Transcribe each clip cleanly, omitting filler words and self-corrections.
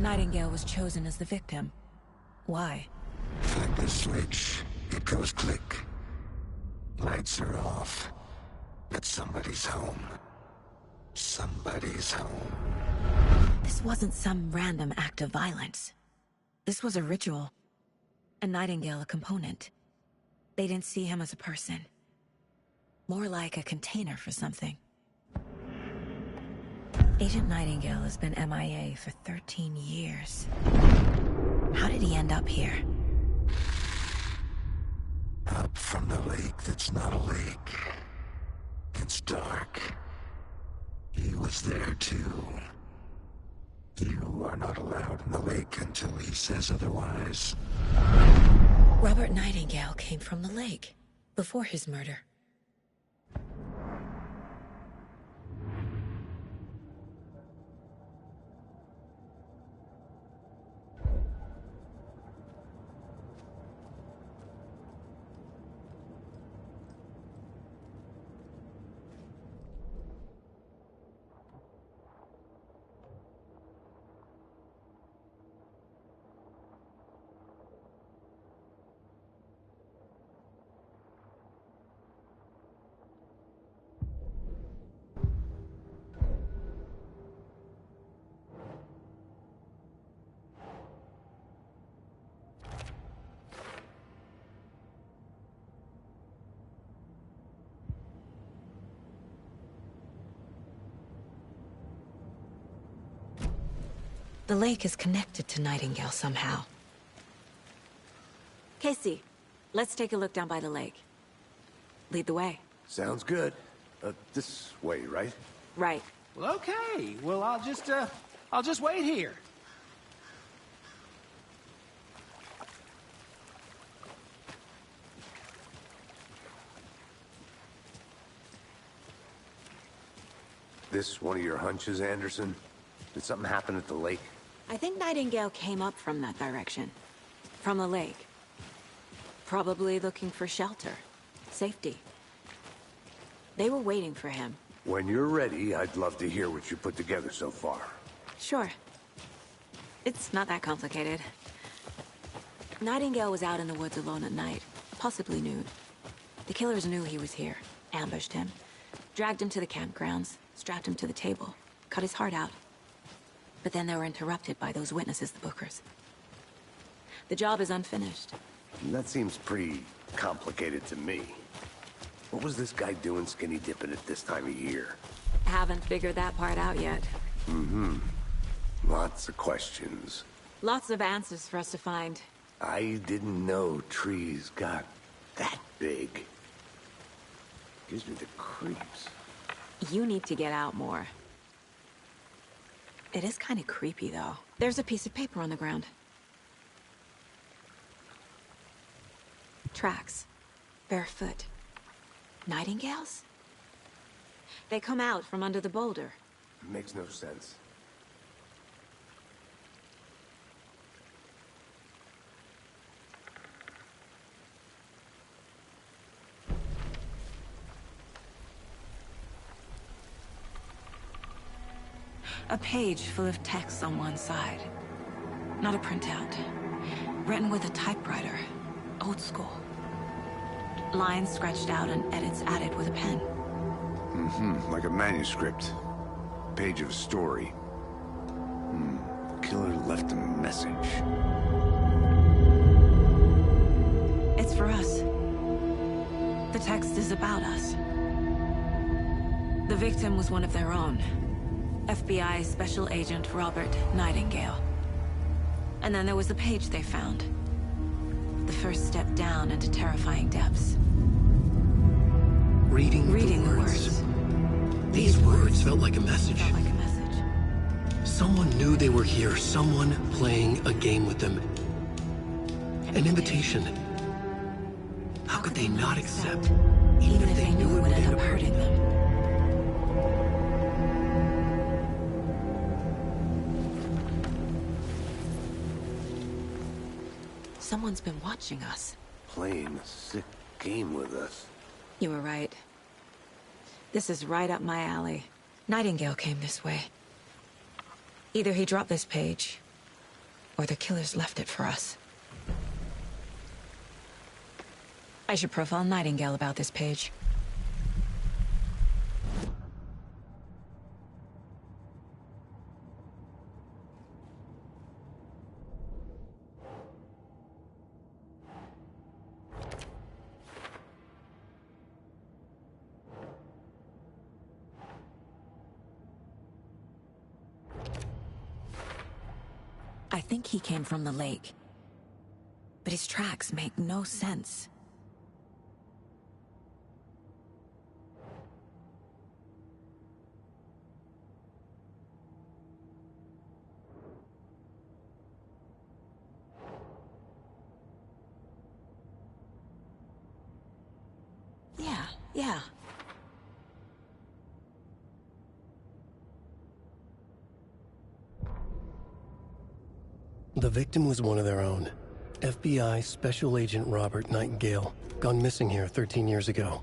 Nightingale was chosen as the victim. Why? Flip the switch. It goes click. Lights are off. But somebody's home. Somebody's home. This wasn't some random act of violence. This was a ritual. And Nightingale a component. They didn't see him as a person. More like a container for something. Agent Nightingale has been MIA for 13 years. How did he end up here? Up from the lake that's not a lake. It's dark. He was there too. You are not allowed in the lake until he says otherwise. Robert Nightingale came from the lake, before his murder. The lake is connected to Nightingale somehow. Casey, let's take a look down by the lake. Lead the way. Sounds good. This way, right? Right. Well, okay. Well, I'll just wait here. This one of your hunches, Anderson? Did something happen at the lake? I think Nightingale came up from that direction. From the lake. Probably looking for shelter. Safety. They were waiting for him. When you're ready, I'd love to hear what you put together so far. Sure. It's not that complicated. Nightingale was out in the woods alone at night, possibly nude. The killers knew he was here, ambushed him, dragged him to the campgrounds, strapped him to the table, cut his heart out. But then they were interrupted by those witnesses, the Bookers. The job is unfinished. That seems pretty complicated to me. What was this guy doing skinny dipping at this time of year? Haven't figured that part out yet. Mm-hmm. Lots of questions. Lots of answers for us to find. I didn't know trees got that big. Gives me the creeps. You need to get out more. It is kind of creepy, though. There's a piece of paper on the ground. Tracks. Barefoot. Nightingales? They come out from under the boulder. Makes no sense. A page full of text on one side. Not a printout. Written with a typewriter. Old school. Lines scratched out and edits added with a pen. Mm-hmm. Like a manuscript. Page of a story. Killer left a message. It's for us. The text is about us. The victim was one of their own. FBI Special Agent Robert Nightingale. And then there was the page they found. The first step down into terrifying depths. Reading the words. These words felt like a message. Someone knew they were here, someone playing a game with them. An invitation. How could they not accept, even if they knew it would end up hurting them? Someone's been watching us. Playing a sick game with us. You were right. This is right up my alley. Nightingale came this way. Either he dropped this page, Or the killers left it for us. I should profile Nightingale about this page. I think he came from the lake. But his tracks make no sense. Yeah. The victim was one of their own. FBI Special Agent Robert Nightingale, gone missing here 13 years ago.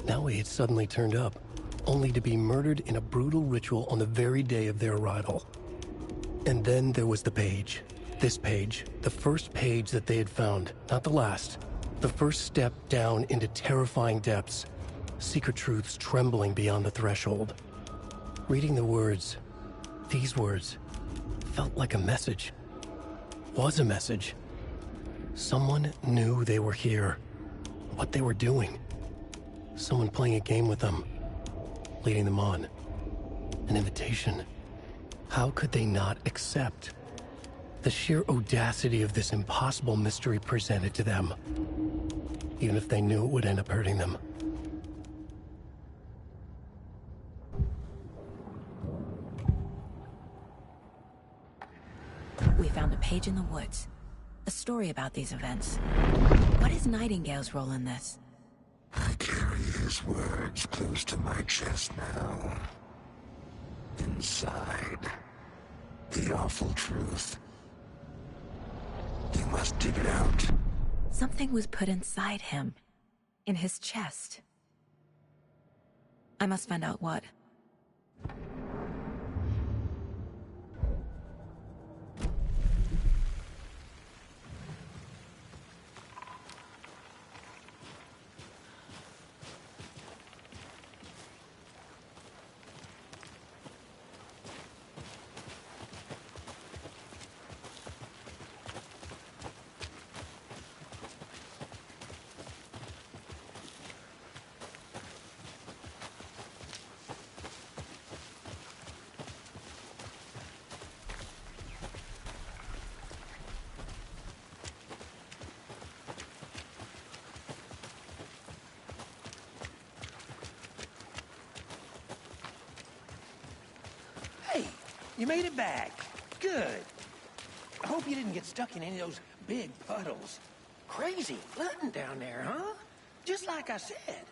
Now he had suddenly turned up, only to be murdered in a brutal ritual on the very day of their arrival. And then there was the page. This page, the first page that they had found, not the last. The first step down into terrifying depths. Secret truths trembling beyond the threshold. Reading the words, these words, felt like a message. Was a message. Someone knew they were here. What they were doing. Someone playing a game with them. Leading them on. An invitation. How could they not accept? The sheer audacity of this impossible mystery presented to them. Even if they knew it would end up hurting them. We found a page in the woods. A story about these events. What is Nightingale's role in this? I carry his words close to my chest now. Inside, the awful truth. You must dig it out. Something was put inside him. In his chest. I must find out what. Hey, you made it back. Good. I hope you didn't get stuck in any of those big puddles. Crazy flooding down there, huh? Just like I said.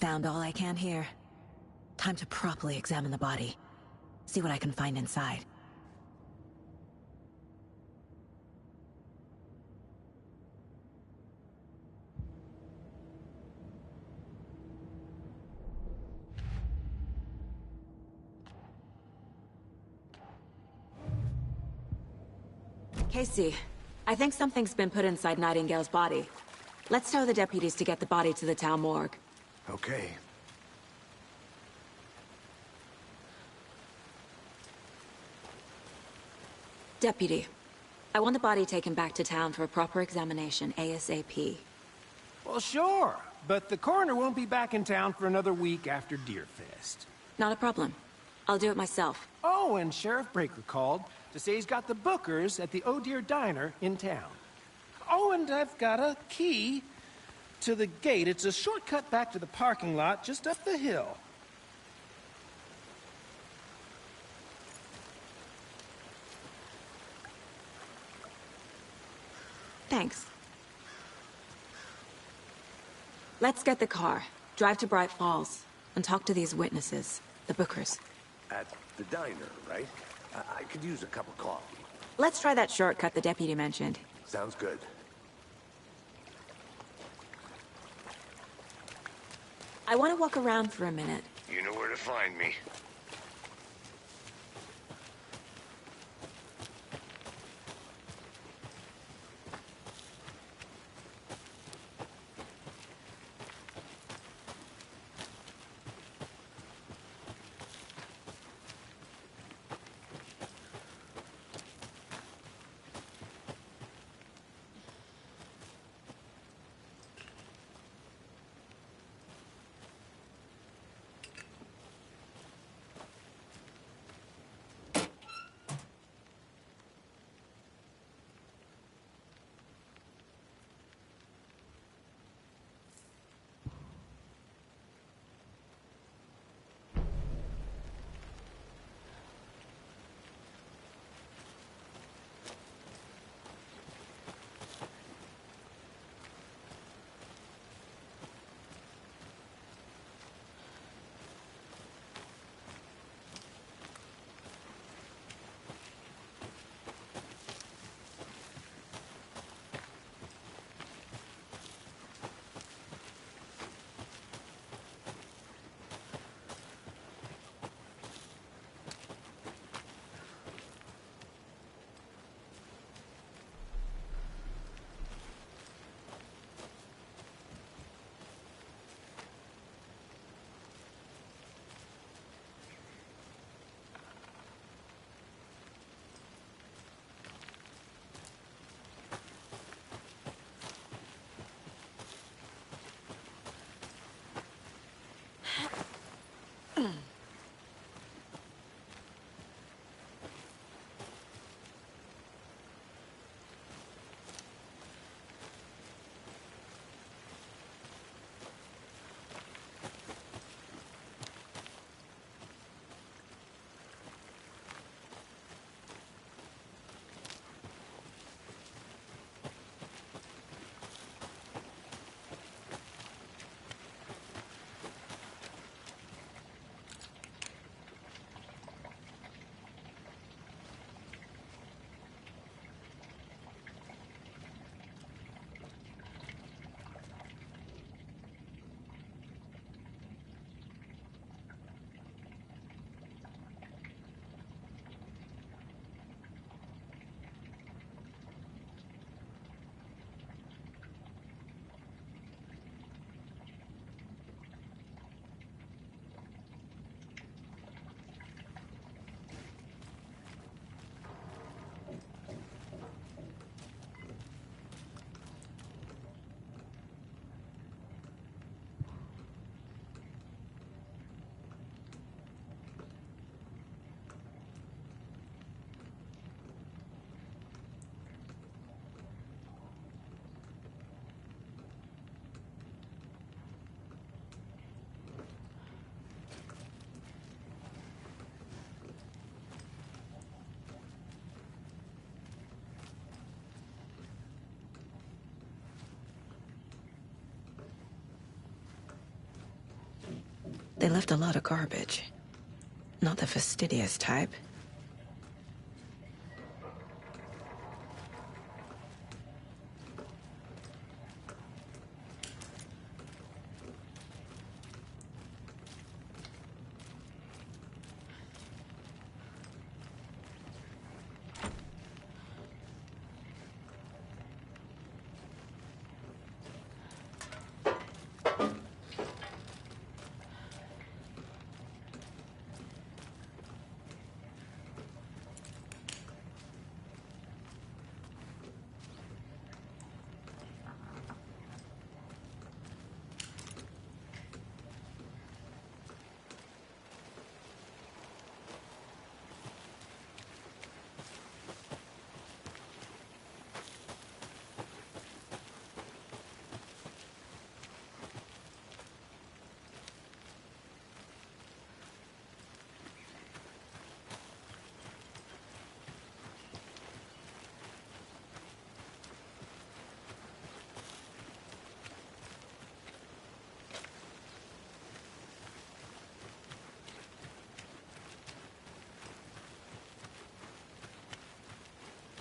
Found all I can here. Time to properly examine the body. See what I can find inside. Casey, I think something's been put inside Nightingale's body. Let's tell the deputies to get the body to the town morgue. Okay. Deputy, I want the body taken back to town for a proper examination, ASAP. Well, sure. But the coroner won't be back in town for another week after Deerfest. Not a problem. I'll do it myself. Oh, and Sheriff Breaker called to say he's got the Bookers at the Oh Dear Diner in town. Oh, and I've got a key to the gate. It's a shortcut back to the parking lot just up the hill. Thanks. Let's get the car, drive to Bright Falls, and talk to these witnesses, the Bookers. At the diner, right? I could use a cup of coffee. Let's try that shortcut the deputy mentioned. Sounds good. I want to walk around for a minute. You know where to find me. They left a lot of garbage. Not the fastidious type.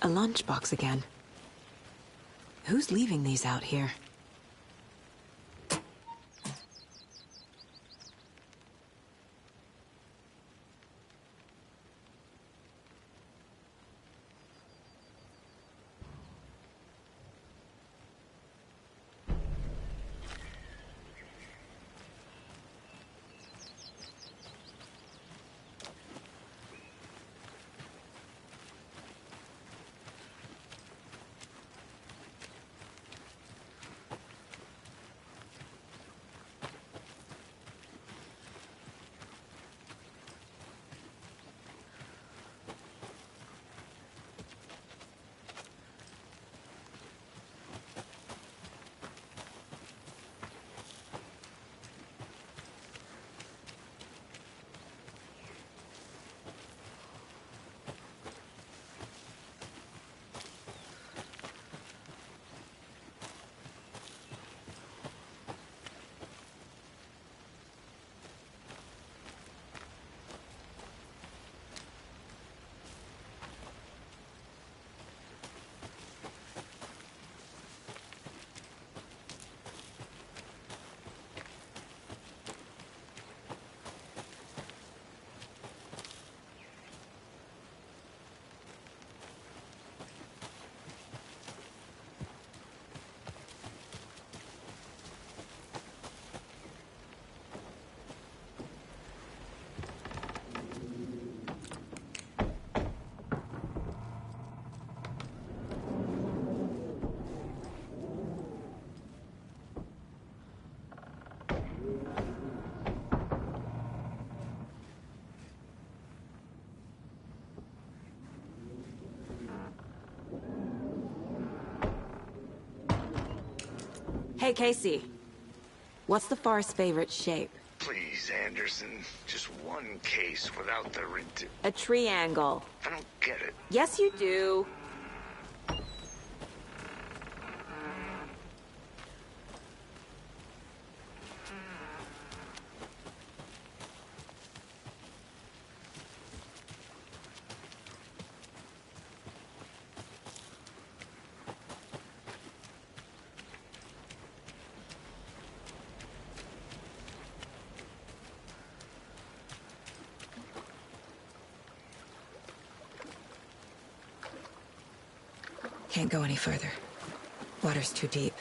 A lunchbox again. Who's leaving these out here? Hey, Casey. What's the Far's favorite shape? Please, Anderson. Just one case without the A triangle. I don't get it. Yes, you do. Can't go any further. Water's too deep.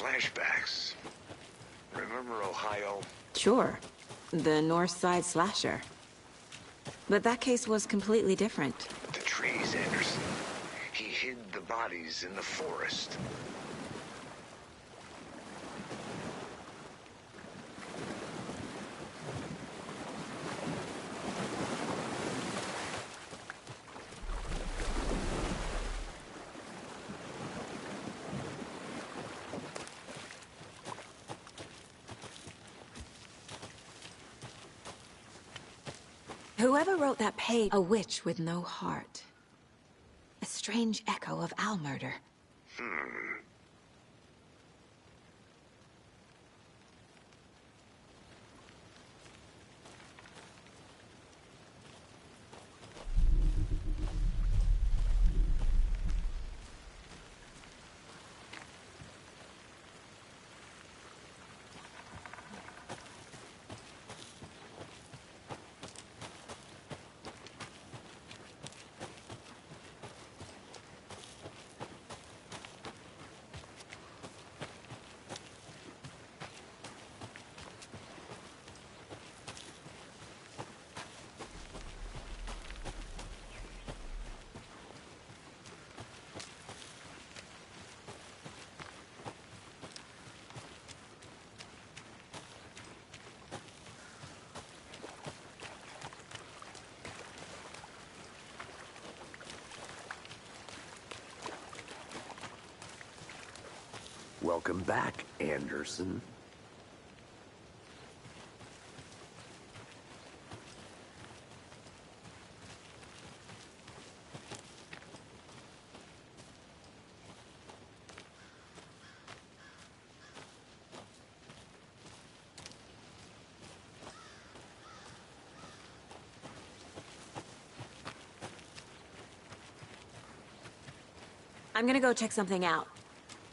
flashbacks. Remember Ohio? Sure. The North Side slasher. But that case was completely different. The trees, Anderson. He hid the bodies in the forest. Whoever wrote that page, a witch with no heart. A strange echo of Al murder. Welcome back, Anderson. I'm gonna go check something out.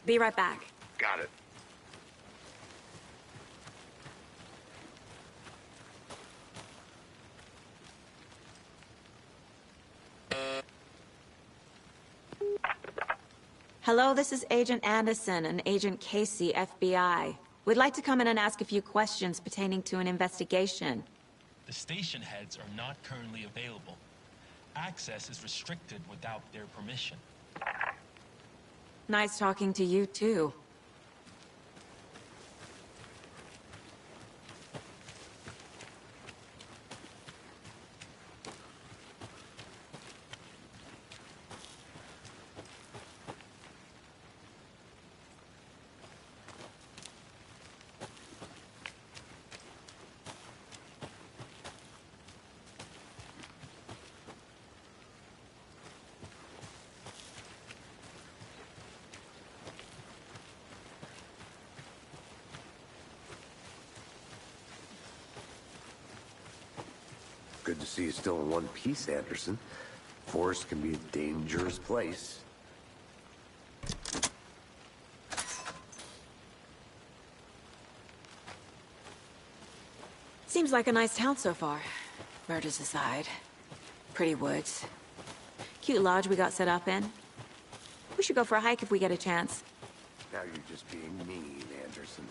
Be right back. Got it. Hello, this is Agent Anderson and Agent Casey, FBI. We'd like to come in and ask a few questions pertaining to an investigation. The station heads are not currently available. Access is restricted without their permission. Nice talking to you, too. Good to see you still in one piece, Anderson. Forest can be a dangerous place. Seems like a nice town so far. Murders aside. Pretty woods. Cute lodge we got set up in. We should go for a hike if we get a chance. Now you're just being mean, Anderson.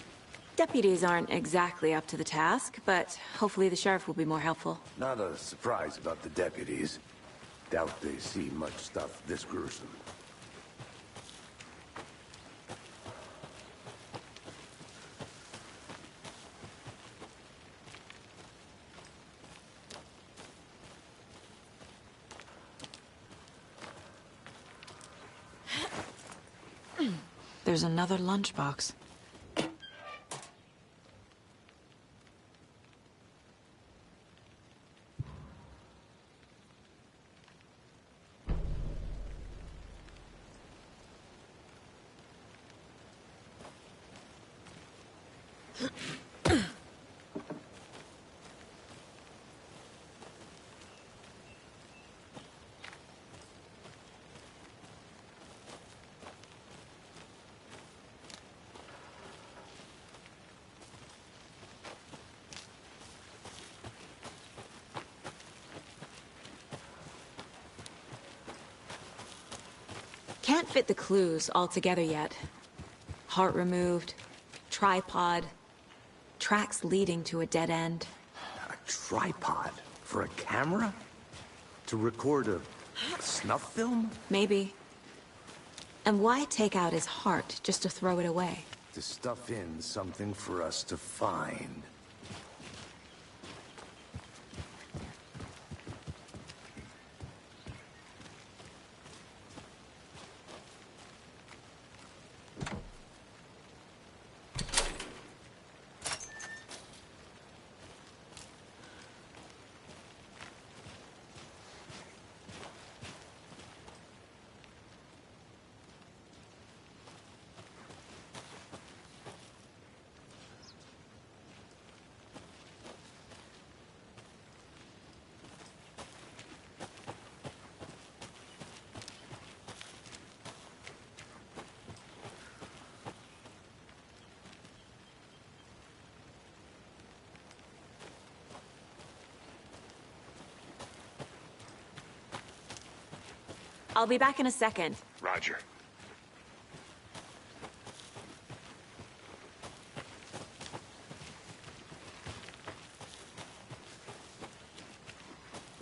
Deputies aren't exactly up to the task, but hopefully the sheriff will be more helpful. Not a surprise about the deputies. Doubt they see much stuff this gruesome. There's another lunchbox. Can't fit the clues all together yet. Heart removed, tripod, tracks leading to a dead end. A tripod? For a camera? To record a snuff film? Maybe. And why take out his heart just to throw it away? To stuff in something for us to find. I'll be back in a second. Roger.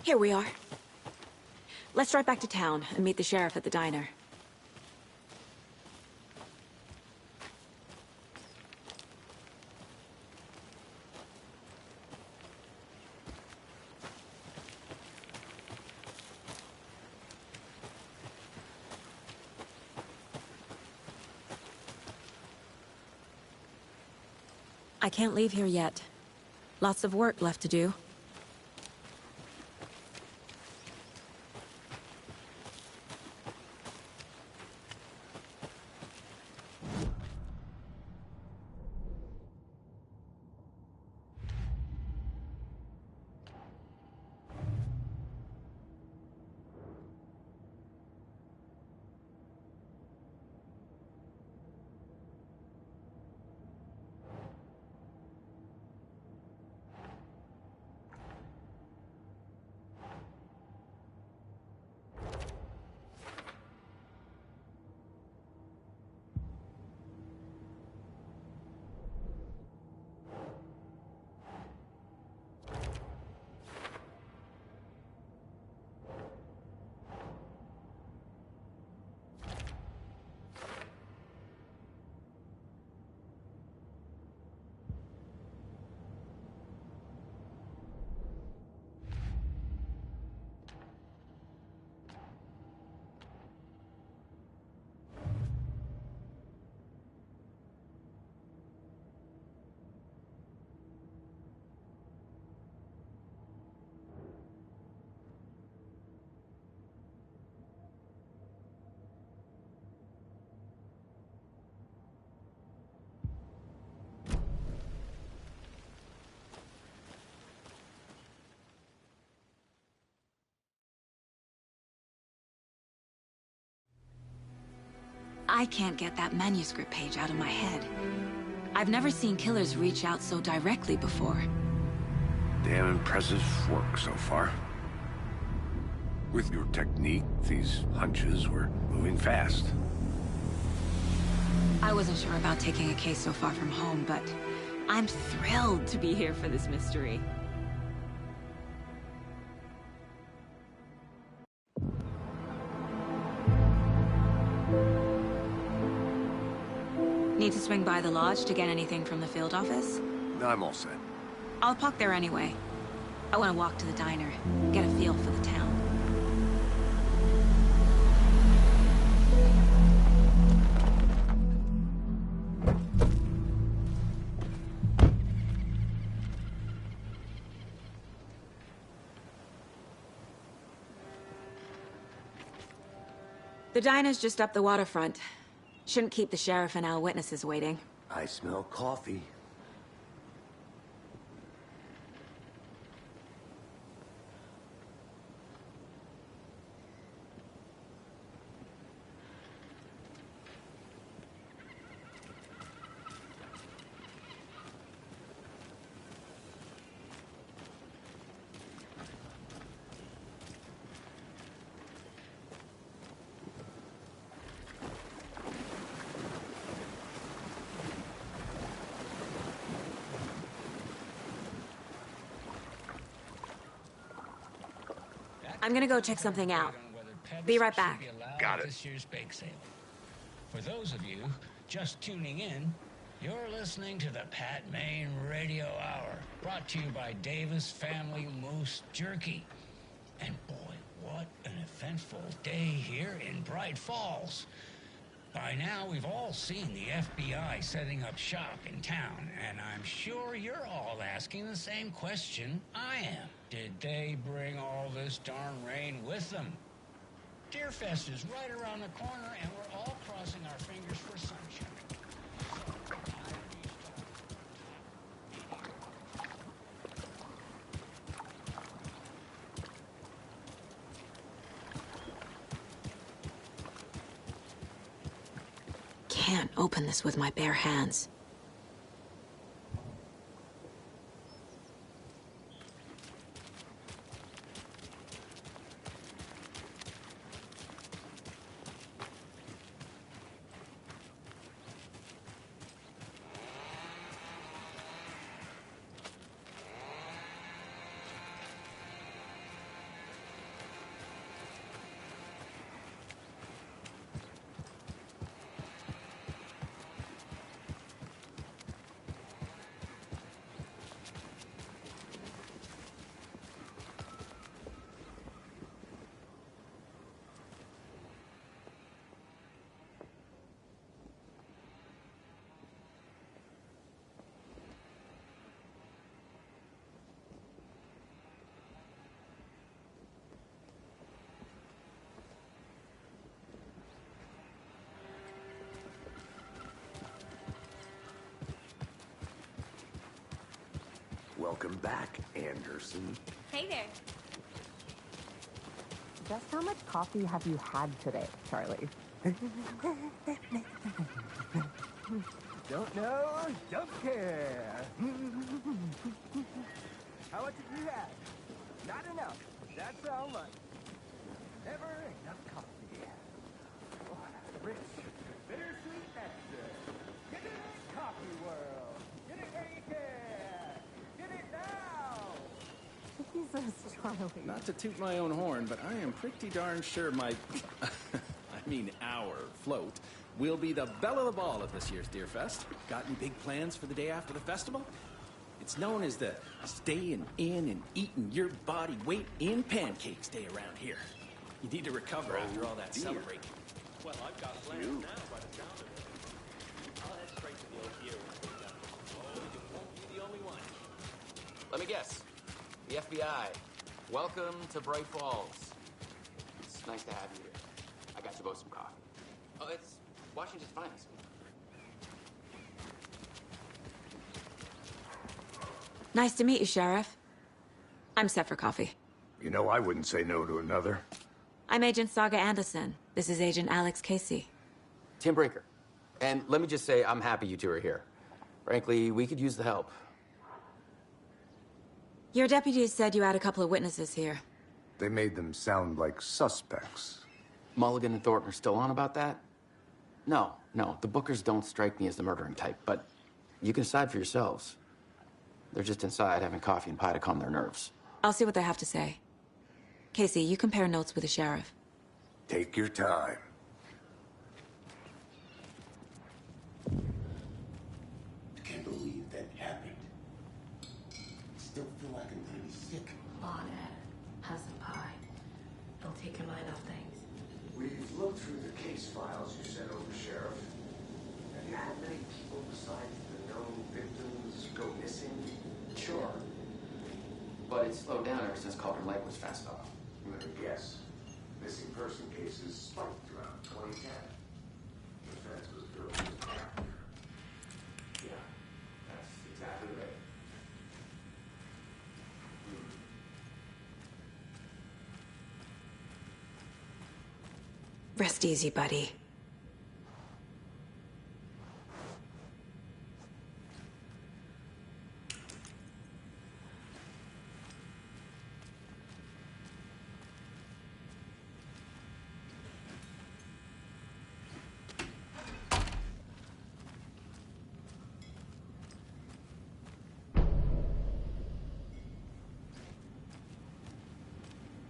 Here we are. Let's drive back to town and meet the sheriff at the diner. I can't leave here yet. Lots of work left to do. I can't get that manuscript page out of my head. I've never seen killers reach out so directly before. Damn impressive work so far. With your technique, these hunches were moving fast. I wasn't sure about taking a case so far from home, but I'm thrilled to be here for this mystery. Need to swing by the lodge to get anything from the field office? I'm all set. I'll park there anyway. I want to walk to the diner, get a feel for the town. The diner's just up the waterfront. Shouldn't keep the sheriff and our witnesses waiting. I smell coffee. I'm gonna go check something out. Be right back. Got it. This year's bake sale. For those of you just tuning in, you're listening to the Pat Maine Radio Hour, brought to you by Davis Family Moose Jerky. And boy, what an eventful day here in Bright Falls. By now, we've all seen the FBI setting up shop in town, and I'm sure you're all asking the same question I am. Did they bring all this darn rain with them? Deerfest is right around the corner, and we're all crossing our fingers for sunshine. Can't open this with my bare hands. Welcome back, Anderson. Hey there. Just how much coffee have you had today, Charlie? Don't know, don't care. How much have you had? Not enough. That's how much. Never enough coffee. Oh, rich, bittersweet nectar. Get it in coffee world. Get it where you can. Get it now. Jesus, Charlie. Not to toot my own horn, but I am pretty darn sure my... our float will be the belle of the ball at this year's Deerfest. Got any big plans for the day after the festival? It's known as the staying in and eating your body weight in pancakes day around here. You need to recover after all that celebrating. Well, I've got plans now by the sound of it. I'll head straight to the old gear when we're done. Oh, you won't be the only one. Let me guess. The FBI. Welcome to Bright Falls. It's nice to have you here. I got you both some coffee. Oh, it's Washington's finest. Nice to meet you, Sheriff. I'm set for coffee. You know, I wouldn't say no to another. I'm Agent Saga Anderson. This is Agent Alex Casey. Tim Breaker. And let me just say, I'm happy you two are here. Frankly, we could use the help. Your deputies said you had a couple of witnesses here. They made them sound like suspects. Mulligan and Thornton are still on about that? No, the Bookers don't strike me as the murdering type, but you can decide for yourselves. They're just inside having coffee and pie to calm their nerves. I'll see what they have to say. Casey, you compare notes with the sheriff. Take your time. I can't believe that happened. Still feel like I'm gonna be sick. Come on, Ed. Have some pie. Don't take your mind off things. We've looked through the case files you sent over, Sheriff. Have you had many people besides the known victims go missing? Sure. But it's slowed down ever since Calder Lake was fast off. I'm gonna guess. Missing person cases spiked around 2010. The fence was built to the ground. Yeah, that's exactly right. Rest easy, buddy.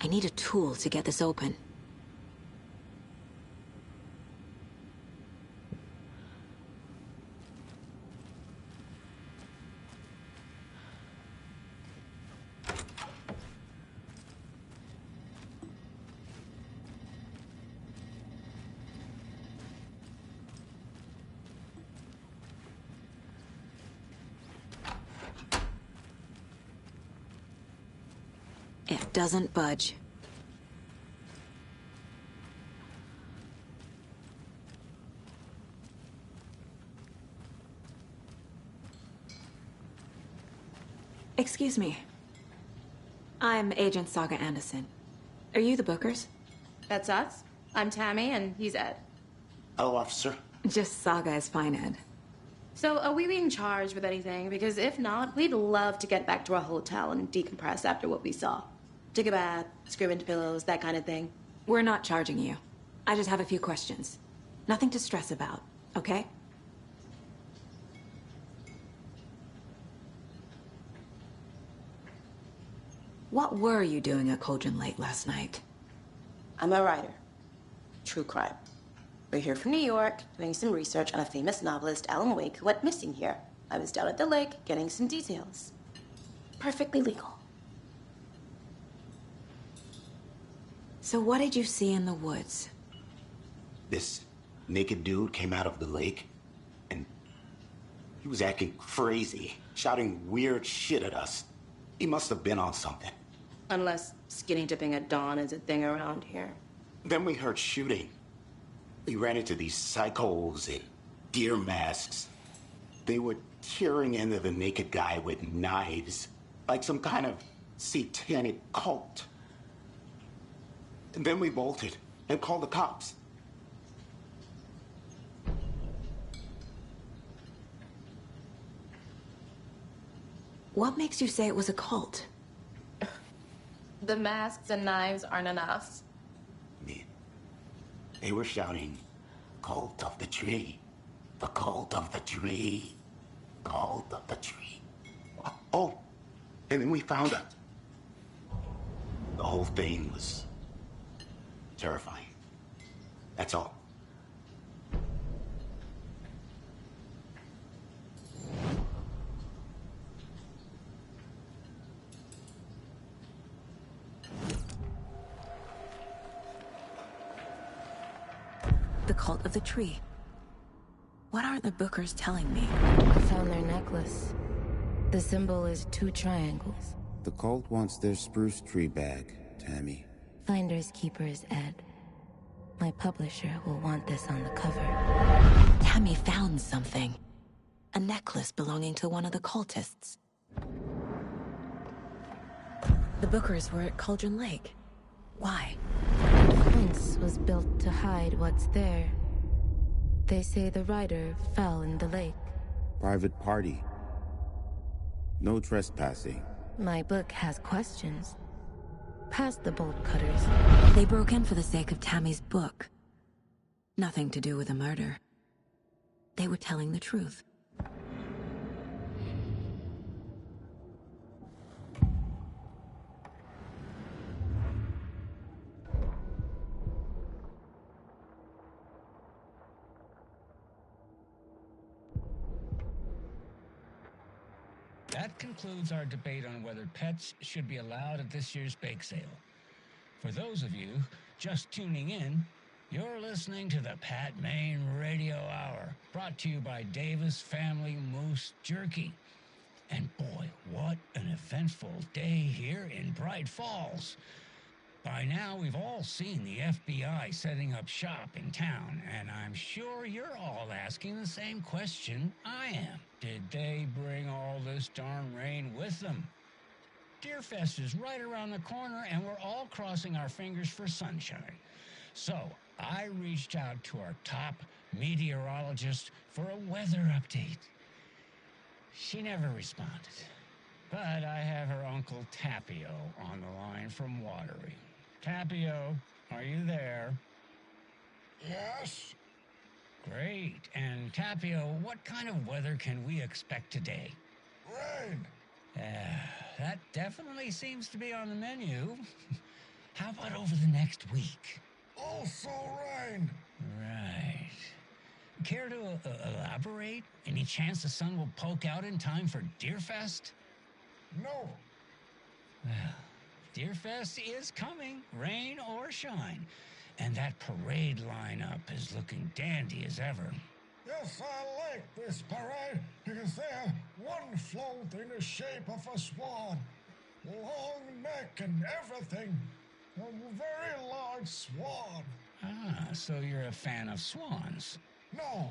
I need a tool to get this open. It doesn't budge. Excuse me. I'm Agent Saga Anderson. Are you the Bookers? That's us. I'm Tammy, and he's Ed. Hello, officer. Just Saga is fine, Ed. So, are we being charged with anything? Because if not, we'd love to get back to our hotel and decompress after what we saw. Take a bath, scream into pillows, that kind of thing. We're not charging you. I just have a few questions. Nothing to stress about, okay? What were you doing at Cauldron Lake last night? I'm a writer. True crime. We're here from New York, doing some research on a famous novelist, Alan Wake, who went missing here. I was down at the lake, getting some details. Perfectly legal. So what did you see in the woods? This naked dude came out of the lake, and he was acting crazy, shouting weird shit at us. He must have been on something. Unless skinny dipping at dawn is a thing around here. Then we heard shooting. We ran into these psychos in deer masks. They were tearing into the naked guy with knives, like some kind of satanic cult. And then we bolted and called the cops. What makes you say it was a cult? The masks and knives aren't enough. They were shouting, "Cult of the tree, the cult of the tree, cult of the tree." Oh, and then we found it. The whole thing was terrifying. That's all. The cult of the tree. What aren't the Bookers telling me? I found their necklace. The symbol is 2 triangles. The cult wants their spruce tree back, Tammy. Finders keepers, Ed. My publisher will want this on the cover. Tammy found something. A necklace belonging to one of the cultists. The Bookers were at Cauldron Lake. Why? The fence was built to hide what's there. They say the rider fell in the lake. Private party. No trespassing. My book has questions. Past the bolt cutters. They broke in for the sake of Tammy's book. Nothing to do with a murder. They were telling the truth. That concludes our debate on whether pets should be allowed at this year's bake sale. For those of you just tuning in, you're listening to the Pat Maine Radio Hour, brought to you by Davis Family Moose Jerky. And boy, what an eventful day here in Bright Falls. By now, we've all seen the FBI setting up shop in town, and I'm sure you're all asking the same question I am. Did they bring all this darn rain with them? Deerfest is right around the corner, and we're all crossing our fingers for sunshine. So, I reached out to our top meteorologist for a weather update. She never responded, but I have her Uncle Tapio on the line from Watery. Tapio, are you there? Yes. Great. And Tapio, what kind of weather can we expect today? Rain. That definitely seems to be on the menu. next week. Also rain. Right. Care to elaborate? Any chance the sun will poke out in time for Deerfest? No. Well, Deerfest is coming, rain or shine. And that parade lineup is looking dandy as ever. Yes, I like this parade because they have one float in the shape of a swan. Long neck and everything. A very large swan. Ah, so you're a fan of swans. No.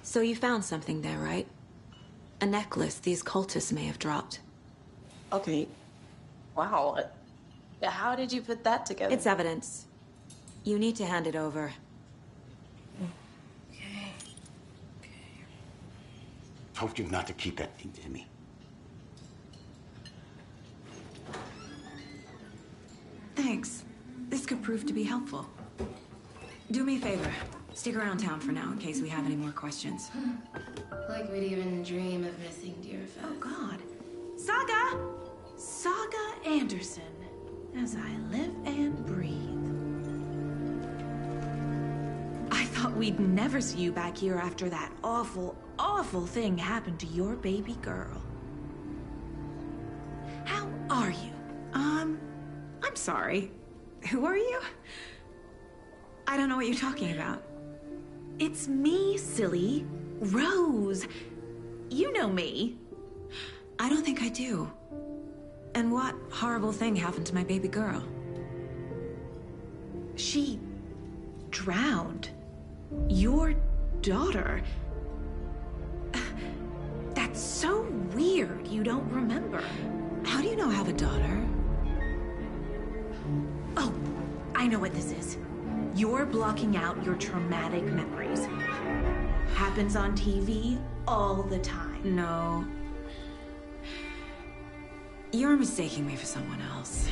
So you found something there, right? A necklace these cultists may have dropped. Okay. Wow. How did you put that together? It's evidence. You need to hand it over. Told you not to keep that thing to me. Thanks. This could prove to be helpful. Do me a favor. Stick around town for now in case we have any more questions. Like we'd even dream of missing Deerfest. Oh, God. Saga! Saga Anderson. As I live and breathe. I thought we'd never see you back here after that awful, awful thing happened to your baby girl. How are you? I'm sorry. Who are you? I don't know what you're talking about. It's me, silly. Rose. You know me. I don't think I do. And what horrible thing happened to my baby girl? She drowned. Your daughter. That's so weird you don't remember. How do you know I have a daughter? Oh, I know what this is. You're blocking out your traumatic memories. Happens on TV all the time. No. You're mistaking me for someone else.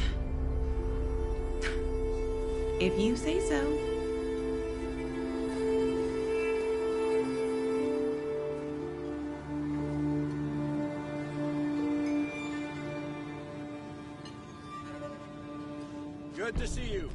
If you say so. Good to see you.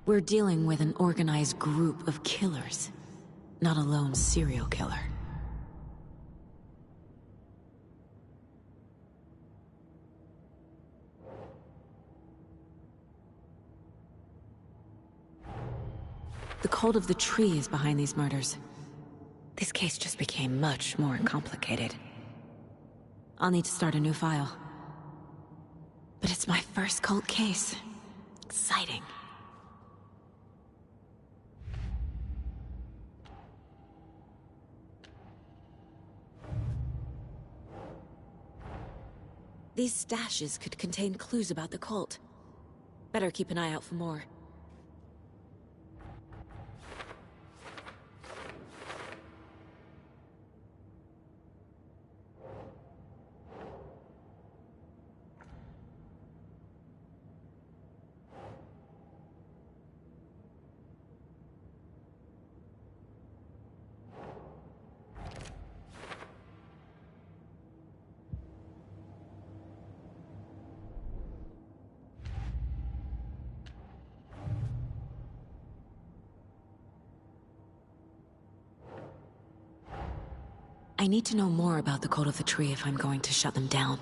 We're dealing with an organized group of killers, not a lone serial killer. The cult of the tree is behind these murders. This case just became much more complicated. I'll need to start a new file. But it's my first cult case. Exciting. These stashes could contain clues about the cult. Better keep an eye out for more. I need to know more about the Cult of the Tree if I'm going to shut them down.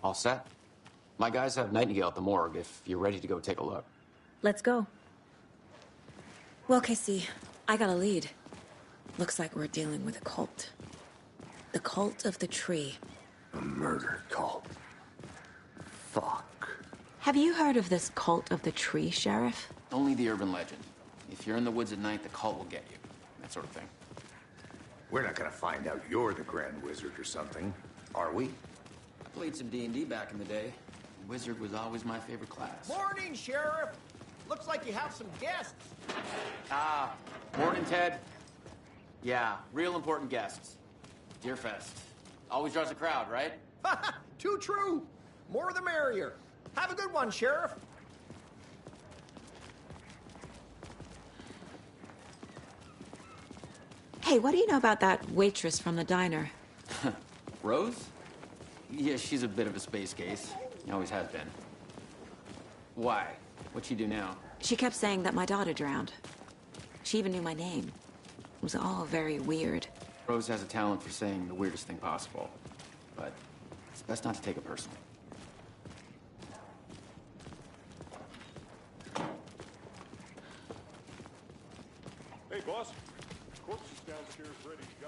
All set? My guys have Nightingale at the morgue if you're ready to go take a look. Let's go. Well, Casey, I got a lead. Looks like we're dealing with a cult. The Cult of the Tree. A murder cult. Fuck. Have you heard of this Cult of the Tree, Sheriff? Only the urban legend. If you're in the woods at night, the cult will get you. That sort of thing. We're not gonna find out you're the Grand Wizard or something, are we? I played some D&D back in the day. Wizard was always my favorite class. Morning, Sheriff. Looks like you have some guests. Ah, morning, Ted. Yeah, real important guests. Deerfest. Always draws a crowd, right? Too true. More the merrier. Have a good one, Sheriff. Hey, what do you know about that waitress from the diner? Rose? Yeah, she's a bit of a space case. Always has been. Why? What'd she do now? She kept saying that my daughter drowned. She even knew my name. It was all very weird. Rose has a talent for saying the weirdest thing possible. But it's best not to take it personally. Hey, boss. Corpse is downstairs ready to go.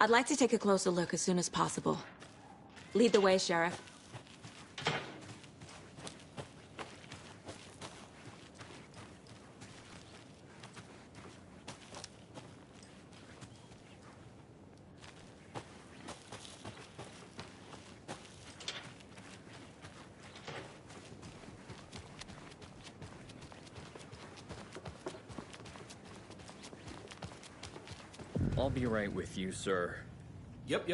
I'd like to take a closer look as soon as possible. Lead the way, Sheriff. I'll be right with you, sir. Yep.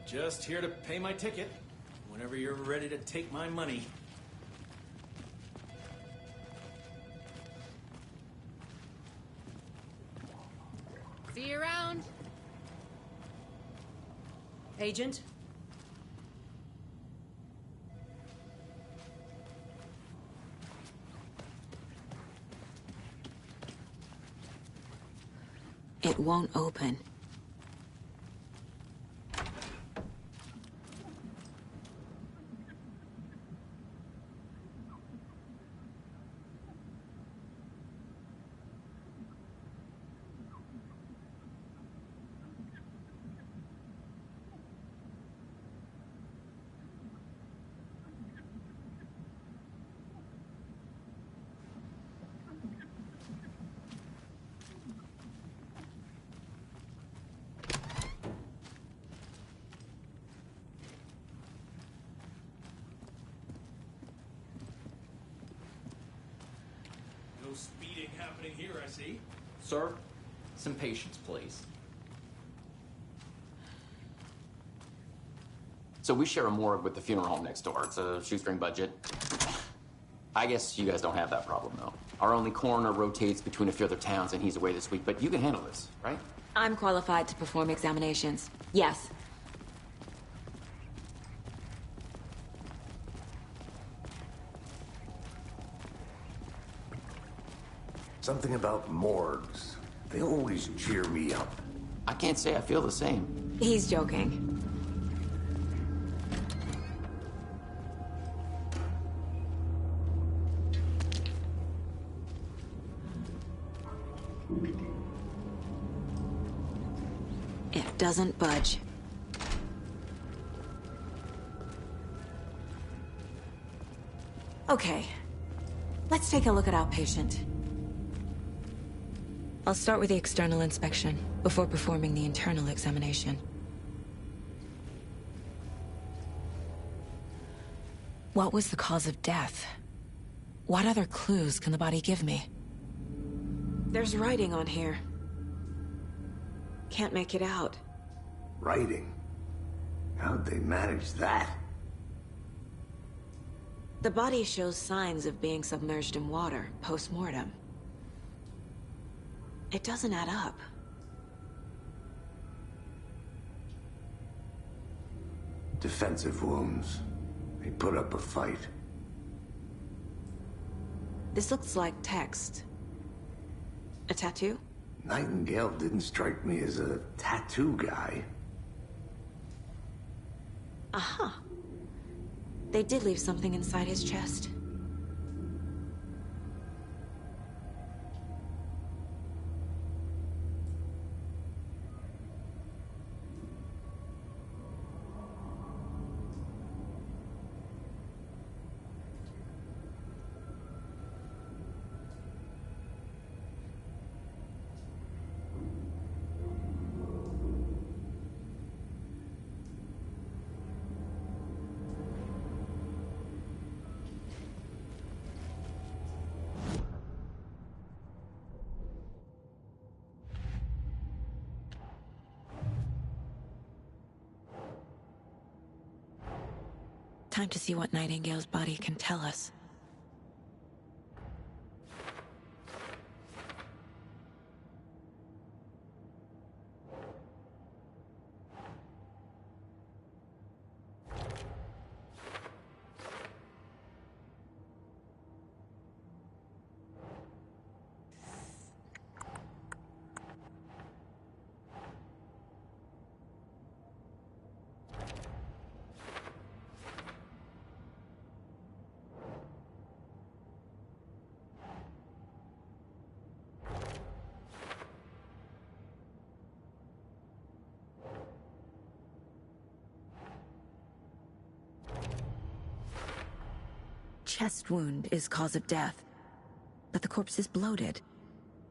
Just here to pay my ticket. Whenever you're ready to take my money. See you around. Agent? It won't open. No speeding happening here, I see. Sir, some patience, please. So we share a morgue with the funeral home next door. It's a shoestring budget. I guess you guys don't have that problem, though. Our only coroner rotates between a few other towns, and he's away this week. But you can handle this, right? I'm qualified to perform examinations. Yes. Something about morgues. They always cheer me up. I can't say I feel the same. He's joking. It doesn't budge. Okay. Let's take a look at our patient. I'll start with the external inspection before performing the internal examination. What was the cause of death? What other clues can the body give me? There's writing on here. Can't make it out. Writing? How'd they manage that? The body shows signs of being submerged in water post-mortem. It doesn't add up. Defensive wounds. They put up a fight. This looks like text. A tattoo? Nightingale didn't strike me as a tattoo guy. Aha. They did leave something inside his chest. Time to see what Nightingale's body can tell us. Chest wound is cause of death, but the corpse is bloated,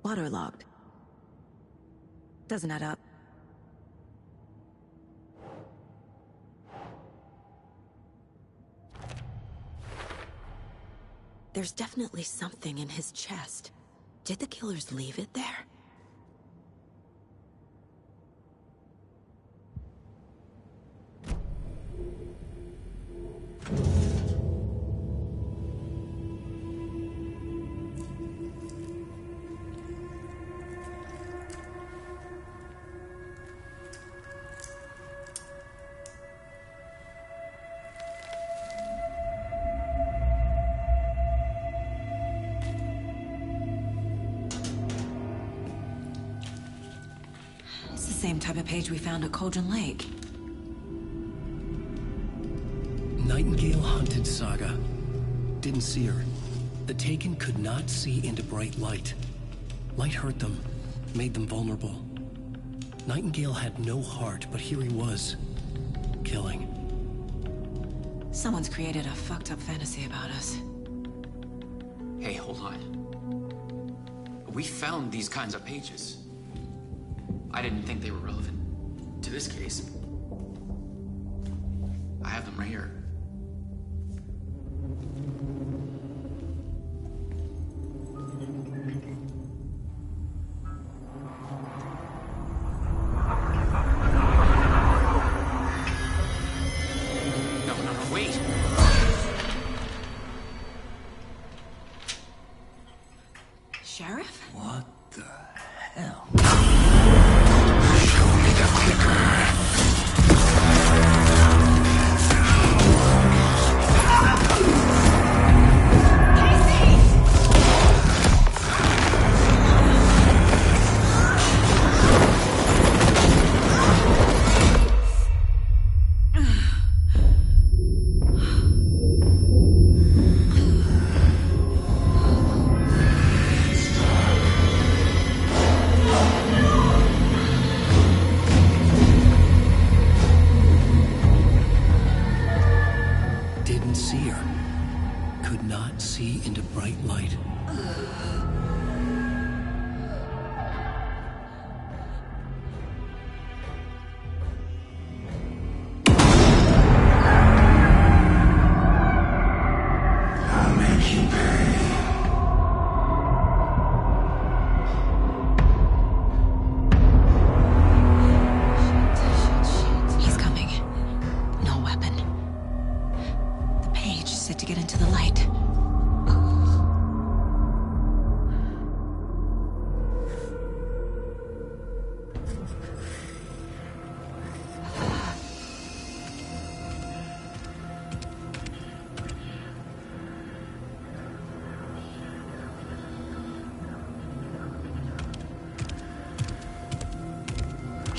waterlogged. Doesn't add up. There's definitely something in his chest. Did the killers leave it there? Same type of page we found at Cauldron Lake. Nightingale hunted Saga. Didn't see her. The Taken could not see into bright light. Light hurt them, made them vulnerable. Nightingale had no heart, but here he was, killing. Someone's created a fucked up fantasy about us. Hey, hold on. We found these kinds of pages. I didn't think they were relevant to this case. I have them right here. No, wait. Sheriff? What the hell?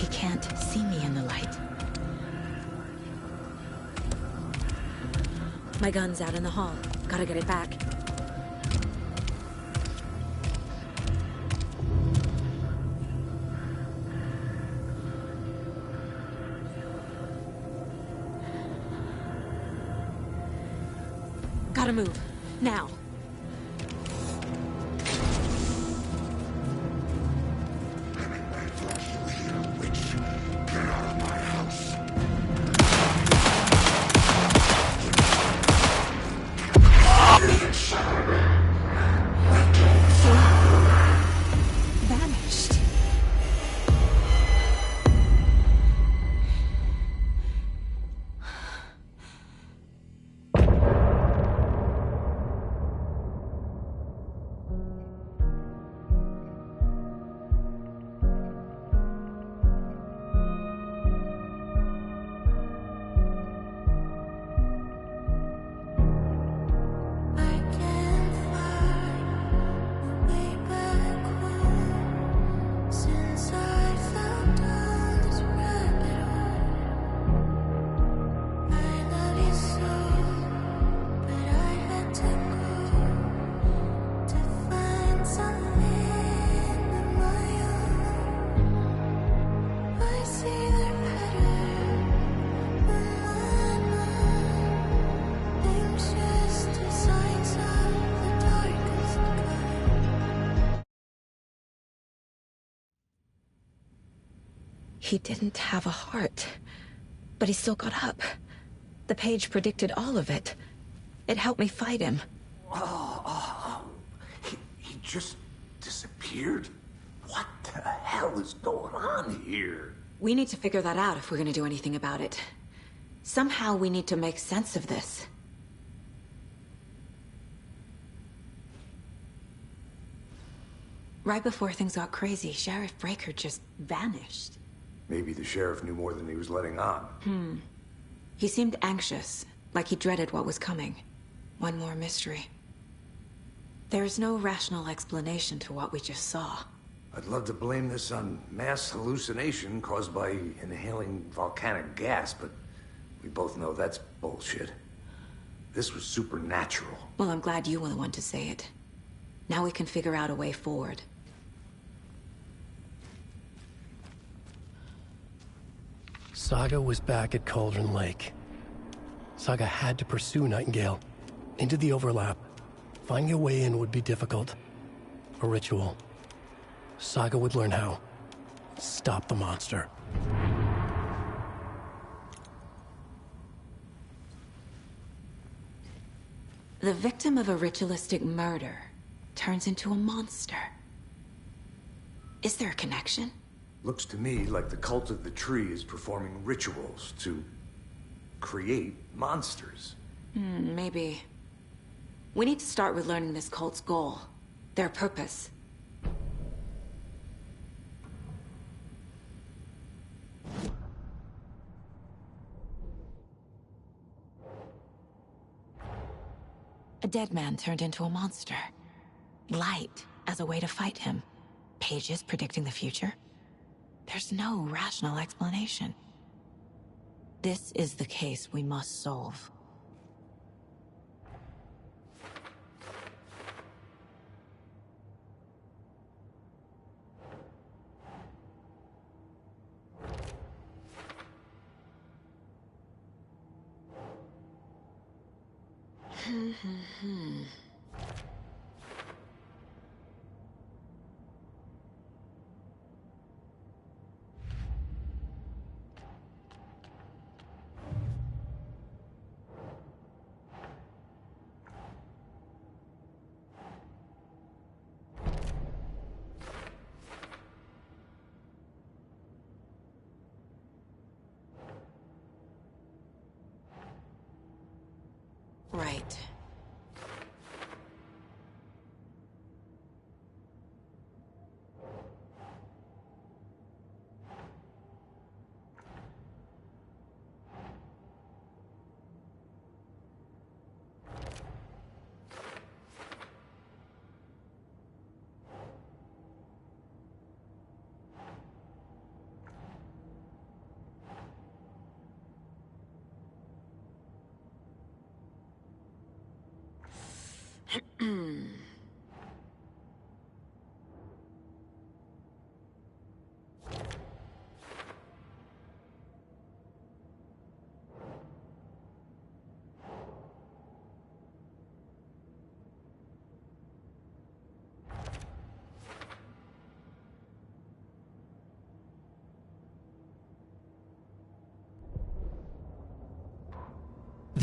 He can't see me in the light. My gun's out in the hall. Gotta get it back. Gotta move. Now. Vanished. He didn't have a heart, but he still got up. The page predicted all of it. It helped me fight him. He just disappeared? What the hell is going on here? We need to figure that out if we're gonna do anything about it. Somehow we need to make sense of this. Right before things got crazy, Sheriff Breaker just vanished. Maybe the sheriff knew more than he was letting on. He seemed anxious, like he dreaded what was coming. One more mystery. There's no rational explanation to what we just saw. I'd love to blame this on mass hallucination caused by inhaling volcanic gas, but we both know that's bullshit. This was supernatural. Well, I'm glad you were the one to say it. Now we can figure out a way forward. Saga was back at Cauldron Lake. Saga had to pursue Nightingale. Into the overlap. Finding a way in would be difficult. A ritual. Saga would learn how. Stop the monster. The victim of a ritualistic murder turns into a monster. Is there a connection? Looks to me like the cult of the tree is performing rituals to create monsters. Maybe. We need to start with learning this cult's goal. Their purpose. A dead man turned into a monster. Light as a way to fight him. Pages predicting the future. There's no rational explanation. This is the case we must solve. Right.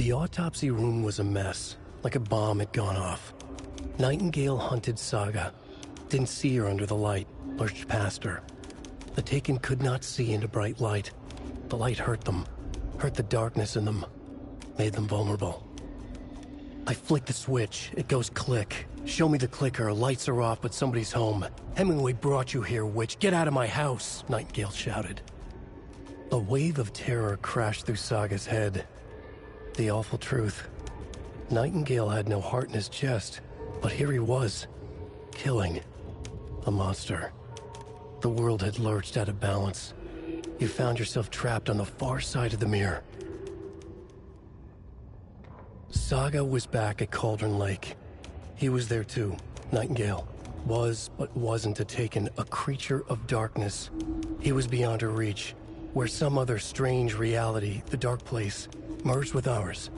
The autopsy room was a mess, like a bomb had gone off. Nightingale hunted Saga. Didn't see her under the light, lurched past her. The Taken could not see into bright light. The light hurt them, hurt the darkness in them, made them vulnerable. I flick the switch, it goes click. Show me the clicker, lights are off, but somebody's home. Hemingway brought you here, witch. Get out of my house, Nightingale shouted. A wave of terror crashed through Saga's head. The awful truth. Nightingale had no heart in his chest, but here he was, killing a monster. The world had lurched out of balance. You found yourself trapped on the far side of the mirror. Saga was back at Cauldron Lake. He was there too, Nightingale. Was, but wasn't a Taken, a creature of darkness. He was beyond her reach, where some other strange reality, the Dark Place, merged with ours.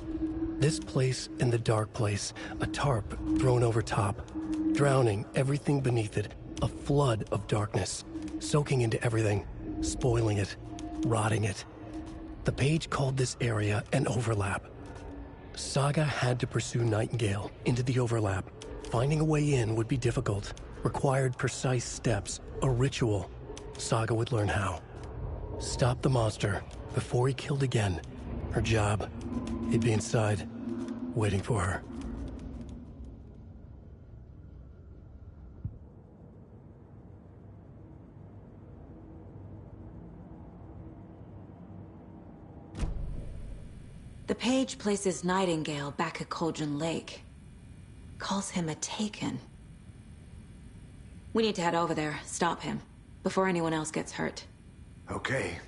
This place and the Dark Place, a tarp thrown over top, drowning everything beneath it, a flood of darkness, soaking into everything, spoiling it, rotting it. The page called this area an overlap. Saga had to pursue Nightingale into the overlap. Finding a way in would be difficult, required precise steps, a ritual. Saga would learn how. Stop the monster before he killed again. Her job. He'd be inside, waiting for her. The page places Nightingale back at Cauldron Lake. Calls him a Taken. We need to head over there, stop him, before anyone else gets hurt. Okay.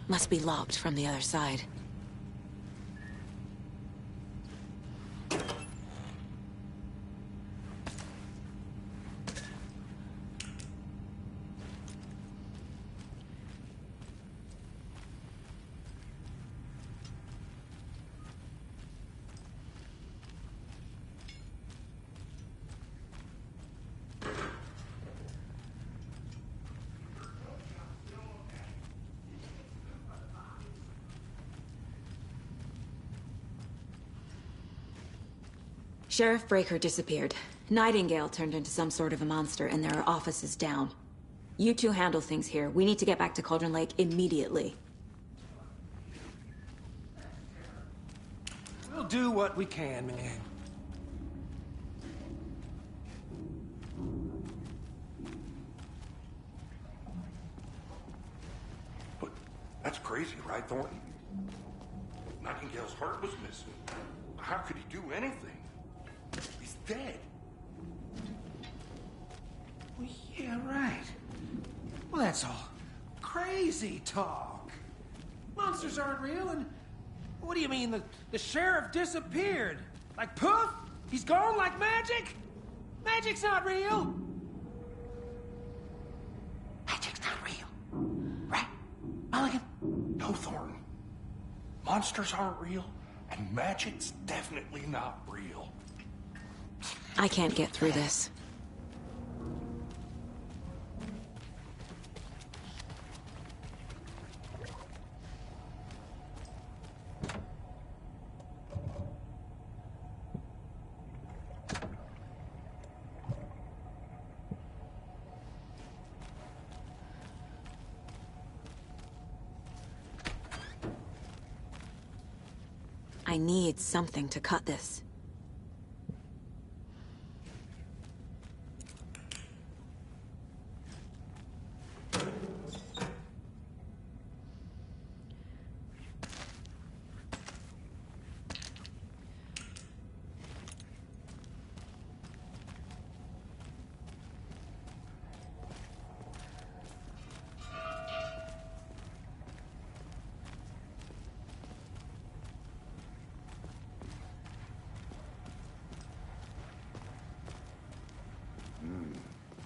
Must be locked from the other side. Sheriff Breaker disappeared. Nightingale turned into some sort of a monster, and there are offices down. You two handle things here. We need to get back to Cauldron Lake immediately. We'll do what we can, man. But that's crazy, right, Thornton? Nightingale's heart was missing. How could he do anything? He's dead. Well, yeah, right. Well, that's all crazy talk. Monsters aren't real, and what do you mean the sheriff disappeared? Like poof? He's gone like magic? Magic's not real. Magic's not real. Right, Mulligan? No, Thornton. Monsters aren't real, and magic's definitely not real. I can't get through this. I need something to cut this.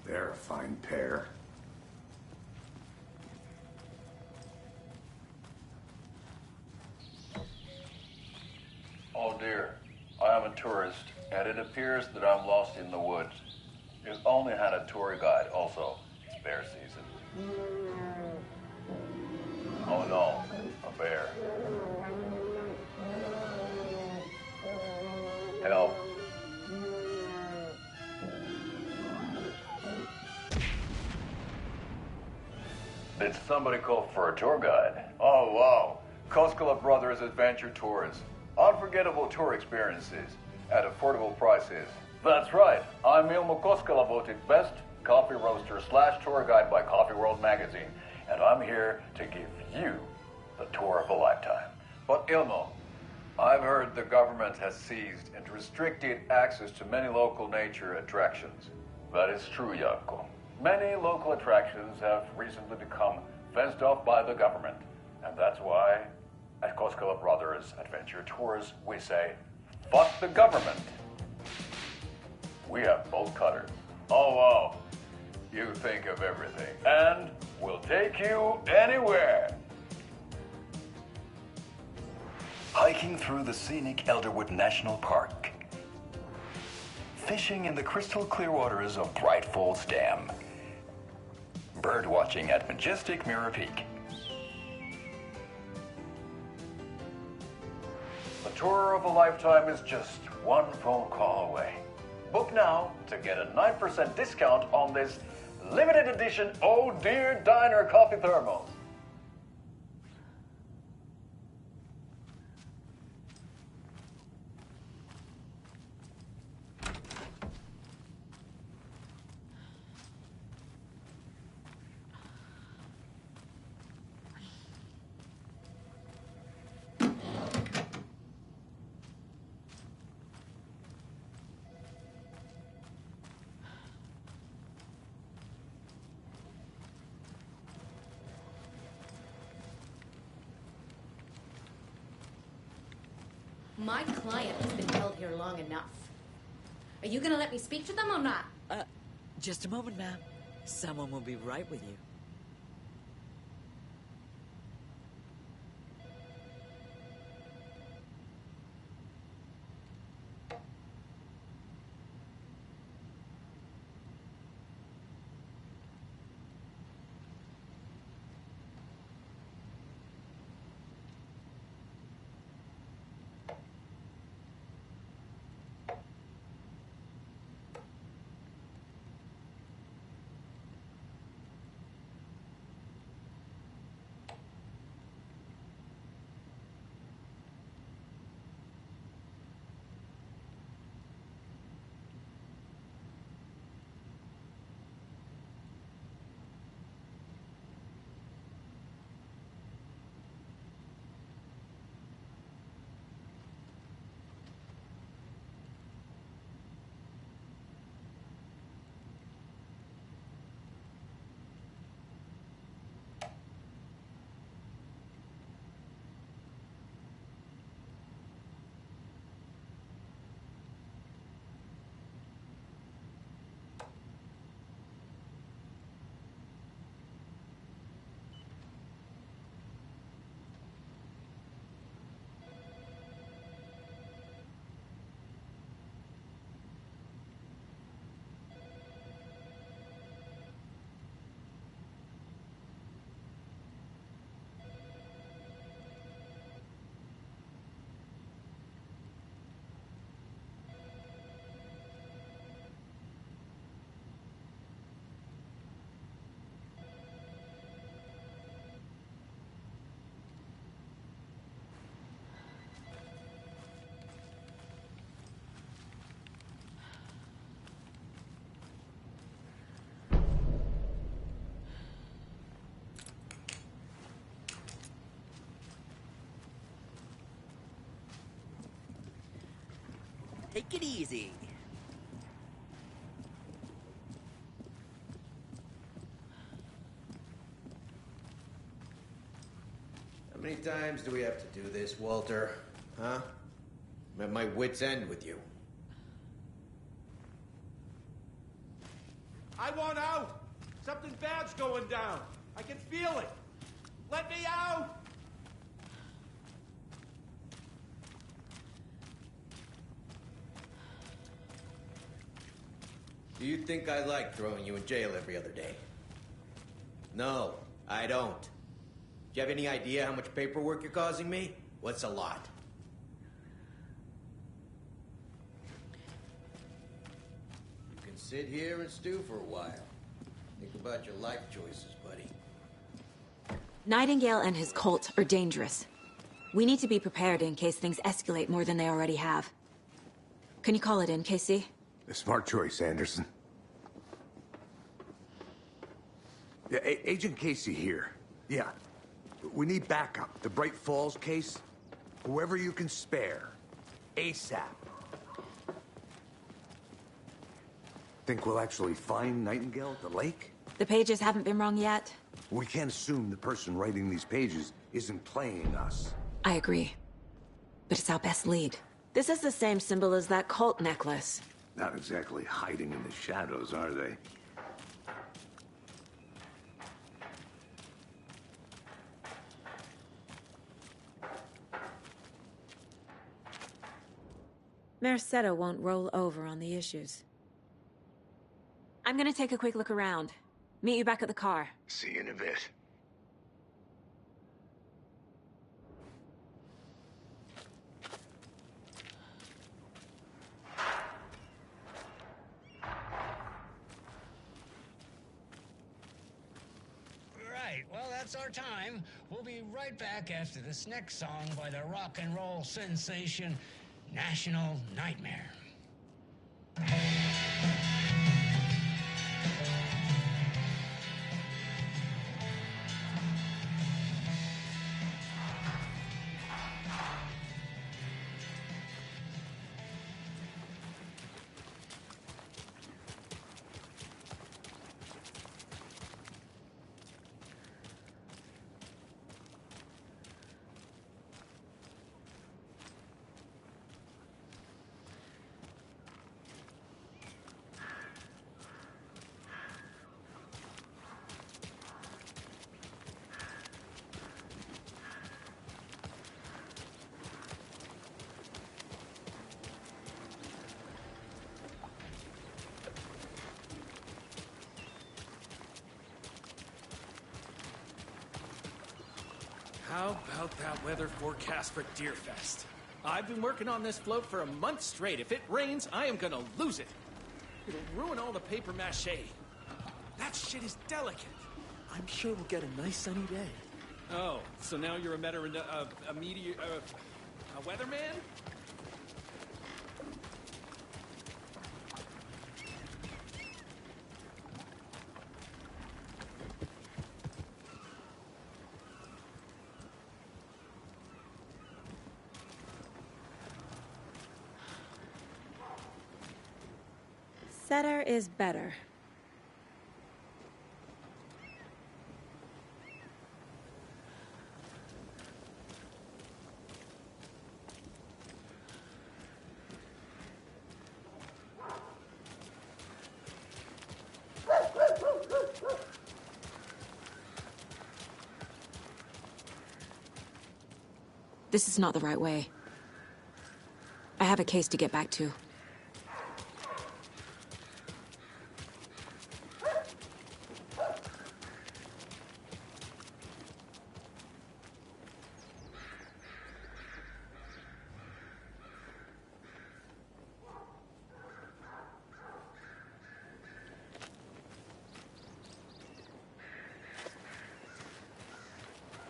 They're a fine pair. But it appears that I'm lost in the woods. You've only had a tour guide, also. It's bear season. Oh no, a bear. Help. Did somebody call for a tour guide? Oh, wow. Koskela Brothers Adventure Tours. Unforgettable tour experiences at affordable prices. That's right. I'm Ilmo Koskela, voted best coffee roaster / tour guide by Coffee World magazine. And I'm here to give you the tour of a lifetime. But Ilmo, I've heard the government has seized and restricted access to many local nature attractions. That is true, Jaakko. Many local attractions have recently become fenced off by the government. And that's why, at Koskela Brothers Adventure Tours, we say, fuck the government. We have bolt cutters. Oh, wow. You think of everything. And we'll take you anywhere. Hiking through the scenic Elderwood National Park. Fishing in the crystal clear waters of Bright Falls Dam. Bird watching at majestic Mirror Peak. The tour of a lifetime is just one phone call away. Book now to get a 9% discount on this limited edition Oh Dear Diner coffee thermos. My client has been held here long enough. Are you gonna let me speak to them or not? Just a moment, ma'am. Someone will be right with you. Take it easy. How many times do we have to do this, Walter? Huh? I'm at my wit's end with you. I want out! Something bad's going down. I can feel it. Let me out! Do you think I like throwing you in jail every other day? No, I don't. Do you have any idea how much paperwork you're causing me? What's a lot? You can sit here and stew for a while. Think about your life choices, buddy. Nightingale and his cult are dangerous. We need to be prepared in case things escalate more than they already have. Can you call it in, Casey? A smart choice, Anderson. Yeah, Agent Casey here. Yeah. We need backup. The Bright Falls case. Whoever you can spare. ASAP. Think we'll actually find Nightingale at the lake? The pages haven't been wrong yet. We can't assume the person writing these pages isn't playing us. I agree. But it's our best lead. This is the same symbol as that cult necklace. Not exactly hiding in the shadows, are they? Merced won't roll over on the issues. I'm gonna take a quick look around. Meet you back at the car. See you in a bit. Right, well, that's our time. We'll be right back after this next song by the rock and roll sensation, National Nightmare. How about that weather forecast for Deerfest? I've been working on this float for a month straight. If it rains, I am gonna lose it. It'll ruin all the paper mache. That shit is delicate. I'm sure we'll get a nice sunny day. Oh, so now you're a weatherman? Setter is better. This is not the right way. I have a case to get back to.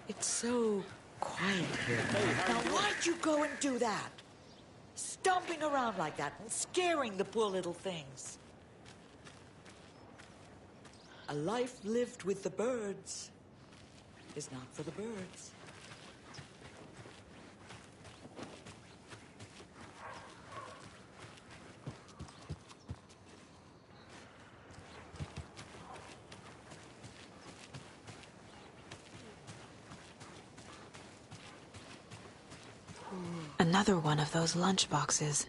It's so quiet here. Now, why'd you go and do that? Stomping around like that and scaring the poor little things. A life lived with the birds is not for the birds. Another one of those lunch boxes.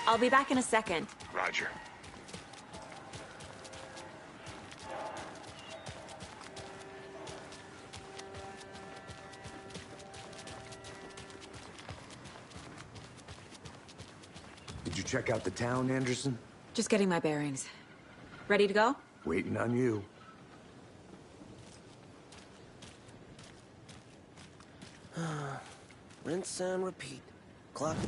I'll be back in a second. Roger. Did you check out the town, Anderson? Just getting my bearings. Ready to go? Waiting on you. Rinse and repeat. Clock.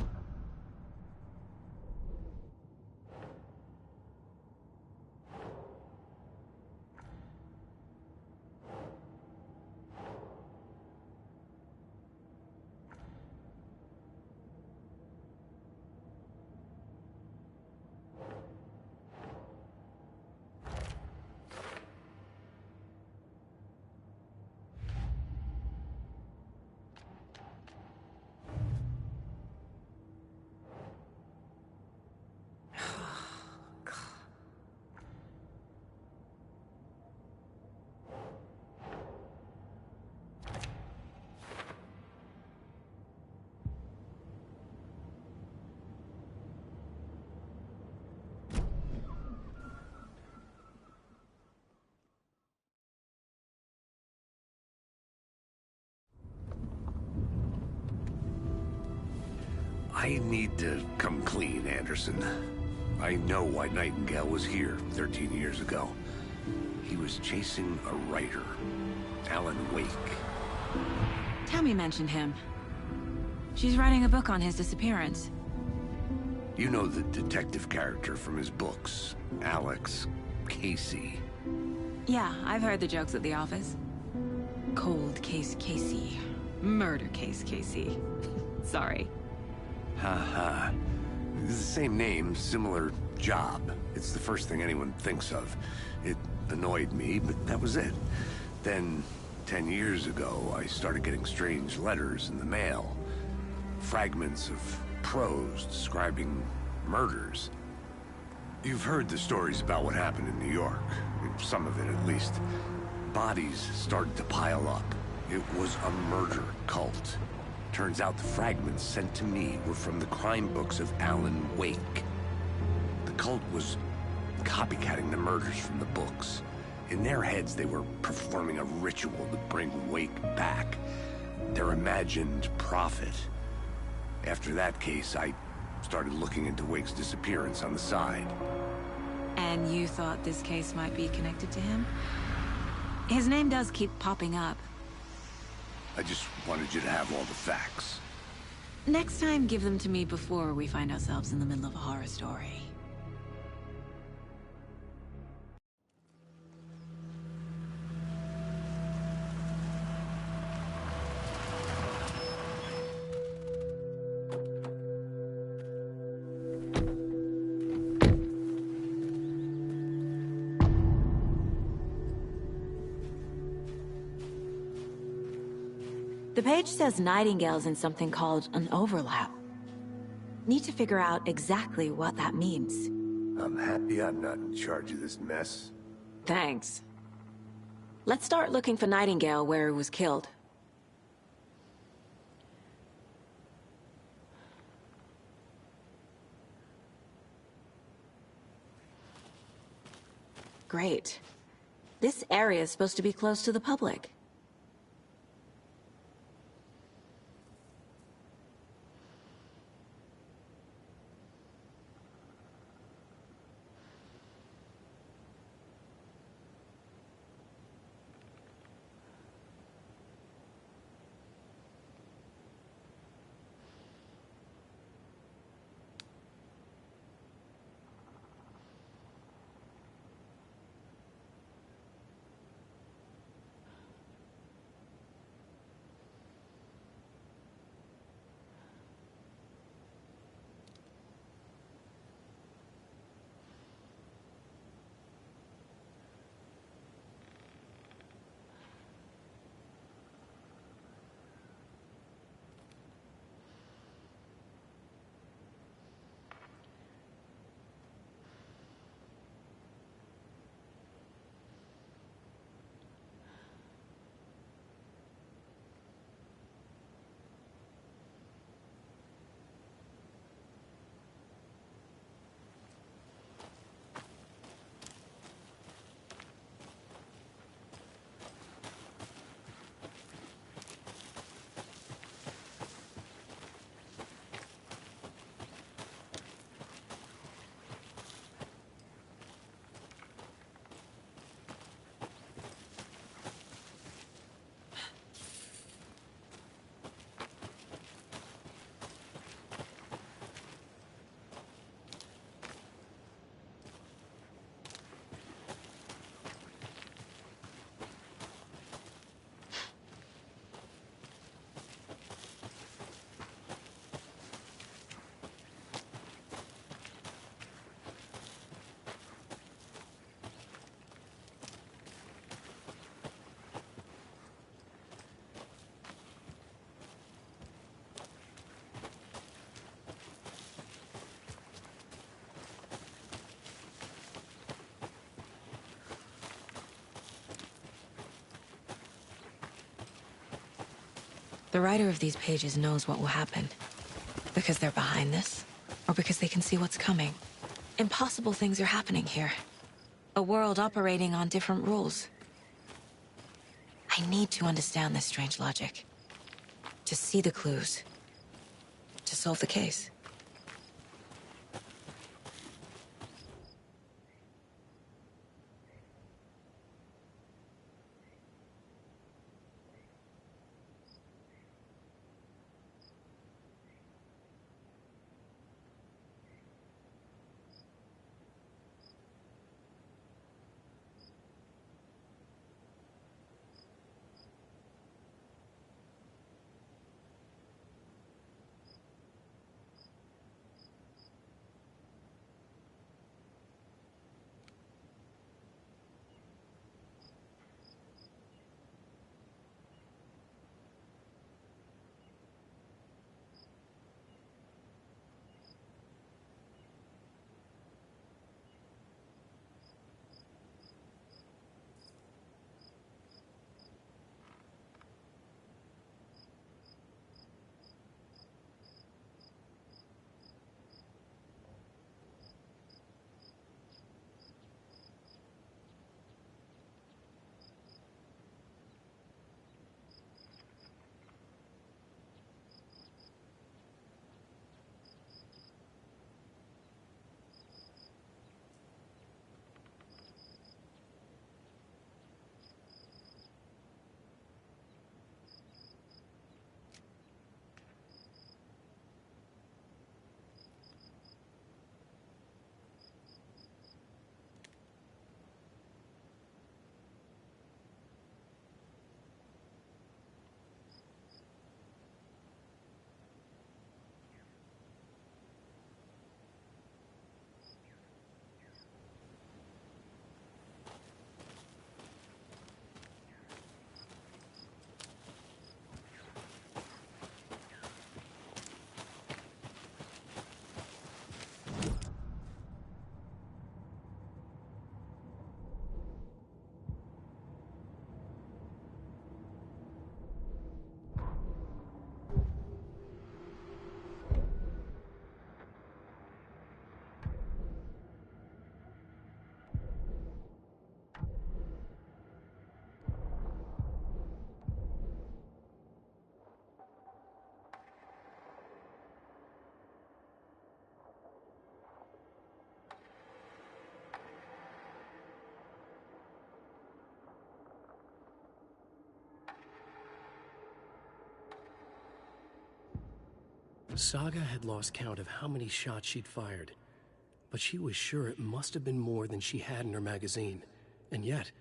I need to come clean, Anderson. I know why Nightingale was here 13 years ago. He was chasing a writer, Alan Wake. Tammy mentioned him. She's writing a book on his disappearance. You know the detective character from his books, Alex Casey. Yeah, I've heard the jokes at the office. Cold case Casey. Murder case Casey. Sorry. Ha. It's the same name, similar job. It's the first thing anyone thinks of. It annoyed me, but that was it. Then, 10 years ago, I started getting strange letters in the mail. Fragments of prose describing murders. You've heard the stories about what happened in New York. Some of it, at least. Bodies started to pile up. It was a murder cult. Turns out the fragments sent to me were from the crime books of Alan Wake. The cult was copycatting the murders from the books. In their heads, they were performing a ritual to bring Wake back. Their imagined prophet. After that case, I started looking into Wake's disappearance on the side. And you thought this case might be connected to him? His name does keep popping up. I just wanted you to have all the facts. Next time, give them to me before we find ourselves in the middle of a horror story. The page says Nightingale's in something called an overlap. Need to figure out exactly what that means. I'm happy I'm not in charge of this mess. Thanks. Let's start looking for Nightingale where he was killed. Great. This area is supposed to be close to the public. The writer of these pages knows what will happen. Because they're behind this, or because they can see what's coming. Impossible things are happening here. A world operating on different rules. I need to understand this strange logic. To see the clues. To solve the case. Saga had lost count of how many shots she'd fired, but she was sure it must have been more than she had in her magazine. And yet,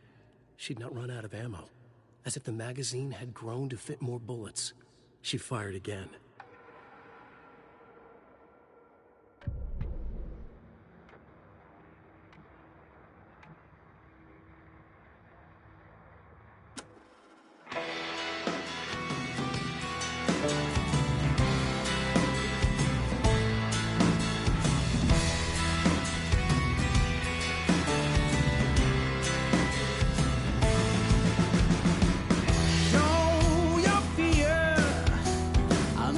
she'd not run out of ammo. As if the magazine had grown to fit more bullets. She fired again. Show your fear. I'll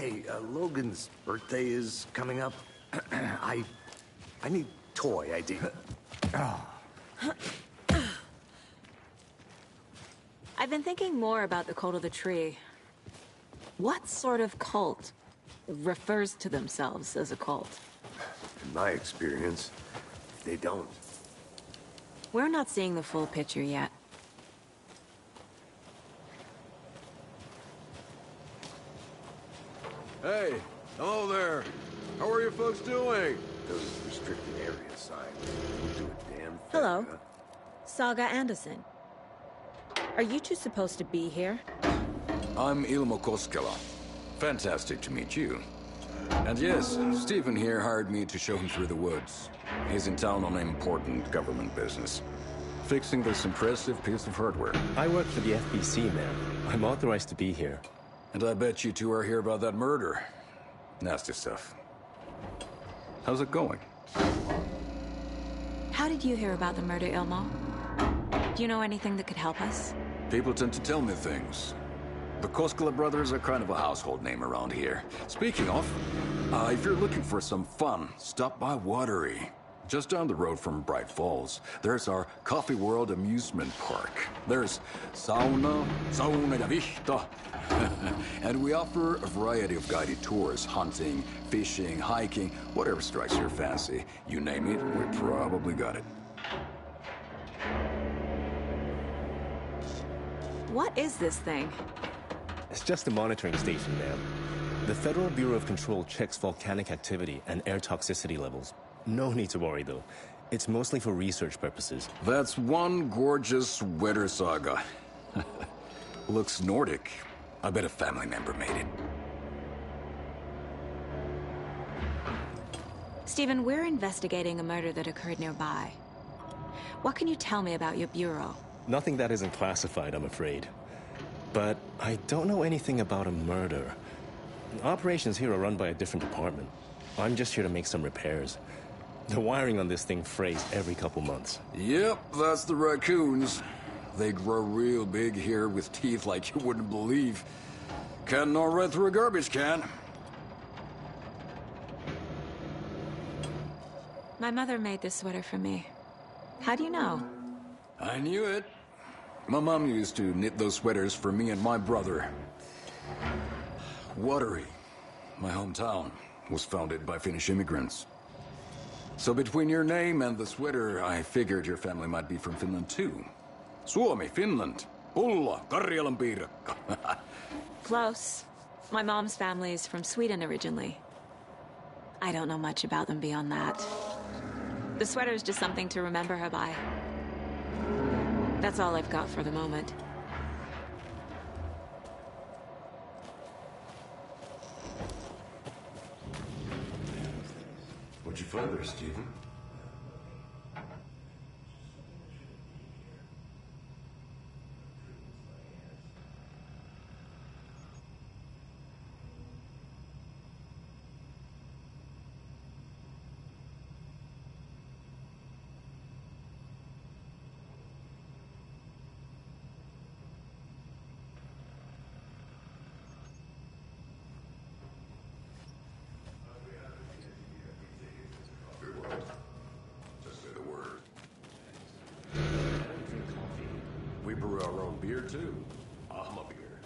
Hey, Logan's birthday is coming up. I need toy ID. I've been thinking more about the Cult of the Tree. What sort of cult refers to themselves as a cult? In my experience, they don't. We're not seeing the full picture yet. Hey, hello there. How are you folks doing? Those restricted area signs will do a damn thing. Hello. Saga Anderson. Are you two supposed to be here? I'm Ilmo Koskela. Fantastic to meet you. And yes, Stephen here hired me to show him through the woods. He's in town on important government business. Fixing this impressive piece of hardware. I work for the FBC, man. I'm authorized to be here. And I bet you two are here about that murder. Nasty stuff. How's it going? How did you hear about the murder, Ilmo? Do you know anything that could help us? People tend to tell me things. The Koskela brothers are kind of a household name around here. Speaking of, if you're looking for some fun, stop by Watery. Just down the road from Bright Falls, there's our Coffee World amusement park. There's sauna ja vihta. And we offer a variety of guided tours, hunting, fishing, hiking, whatever strikes your fancy. You name it, we probably got it. What is this thing? It's just a monitoring station, ma'am. The Federal Bureau of Control checks volcanic activity and air toxicity levels. No need to worry, though. It's mostly for research purposes. That's one gorgeous weather saga. Looks Nordic. I bet a family member made it. Stephen, we're investigating a murder that occurred nearby. What can you tell me about your bureau? Nothing that isn't classified, I'm afraid. But I don't know anything about a murder. Operations here are run by a different department. I'm just here to make some repairs. The wiring on this thing frays every couple months. Yep, that's the raccoons. They grow real big here with teeth like you wouldn't believe. Can't gnaw right through a garbage can. My mother made this sweater for me. How do you know? I knew it. My mom used to knit those sweaters for me and my brother. Watery, my hometown, was founded by Finnish immigrants. So between your name and the sweater, I figured your family might be from Finland too. Suomi, Finland. Pulla, Karjalan piirakka. Close. My mom's family is from Sweden originally. I don't know much about them beyond that. The sweater is just something to remember her by. That's all I've got for the moment. What'd you find there, Stephen? We brew our own beer, too. Ahma beer.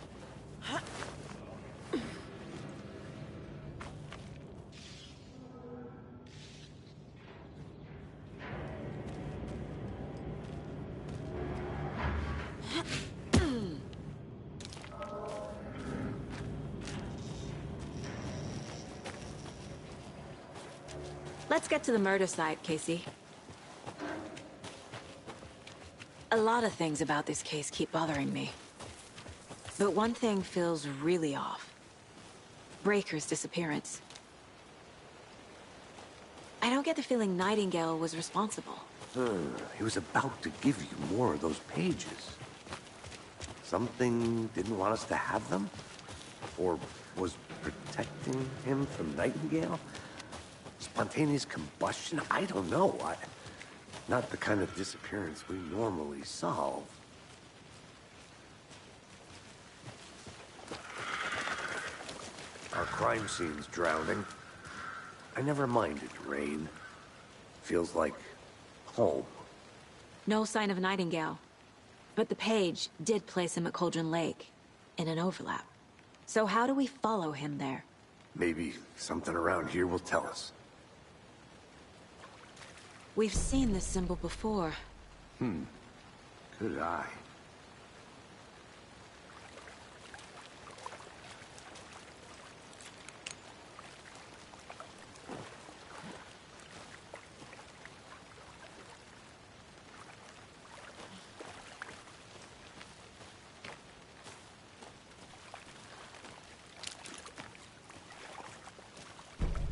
Let's get to the murder site, Casey. A lot of things about this case keep bothering me. But one thing feels really off. Breaker's disappearance. I don't get the feeling Nightingale was responsible. He was about to give you more of those pages. Something didn't want us to have them? Or was protecting him from Nightingale? Spontaneous combustion? I don't know. Not the kind of disappearance we normally solve. Our crime scene's drowning. I never minded rain. Feels like home. No sign of Nightingale. But the page did place him at Cauldron Lake, in an overlap. So how do we follow him there? Maybe something around here will tell us. We've seen this symbol before. Good eye.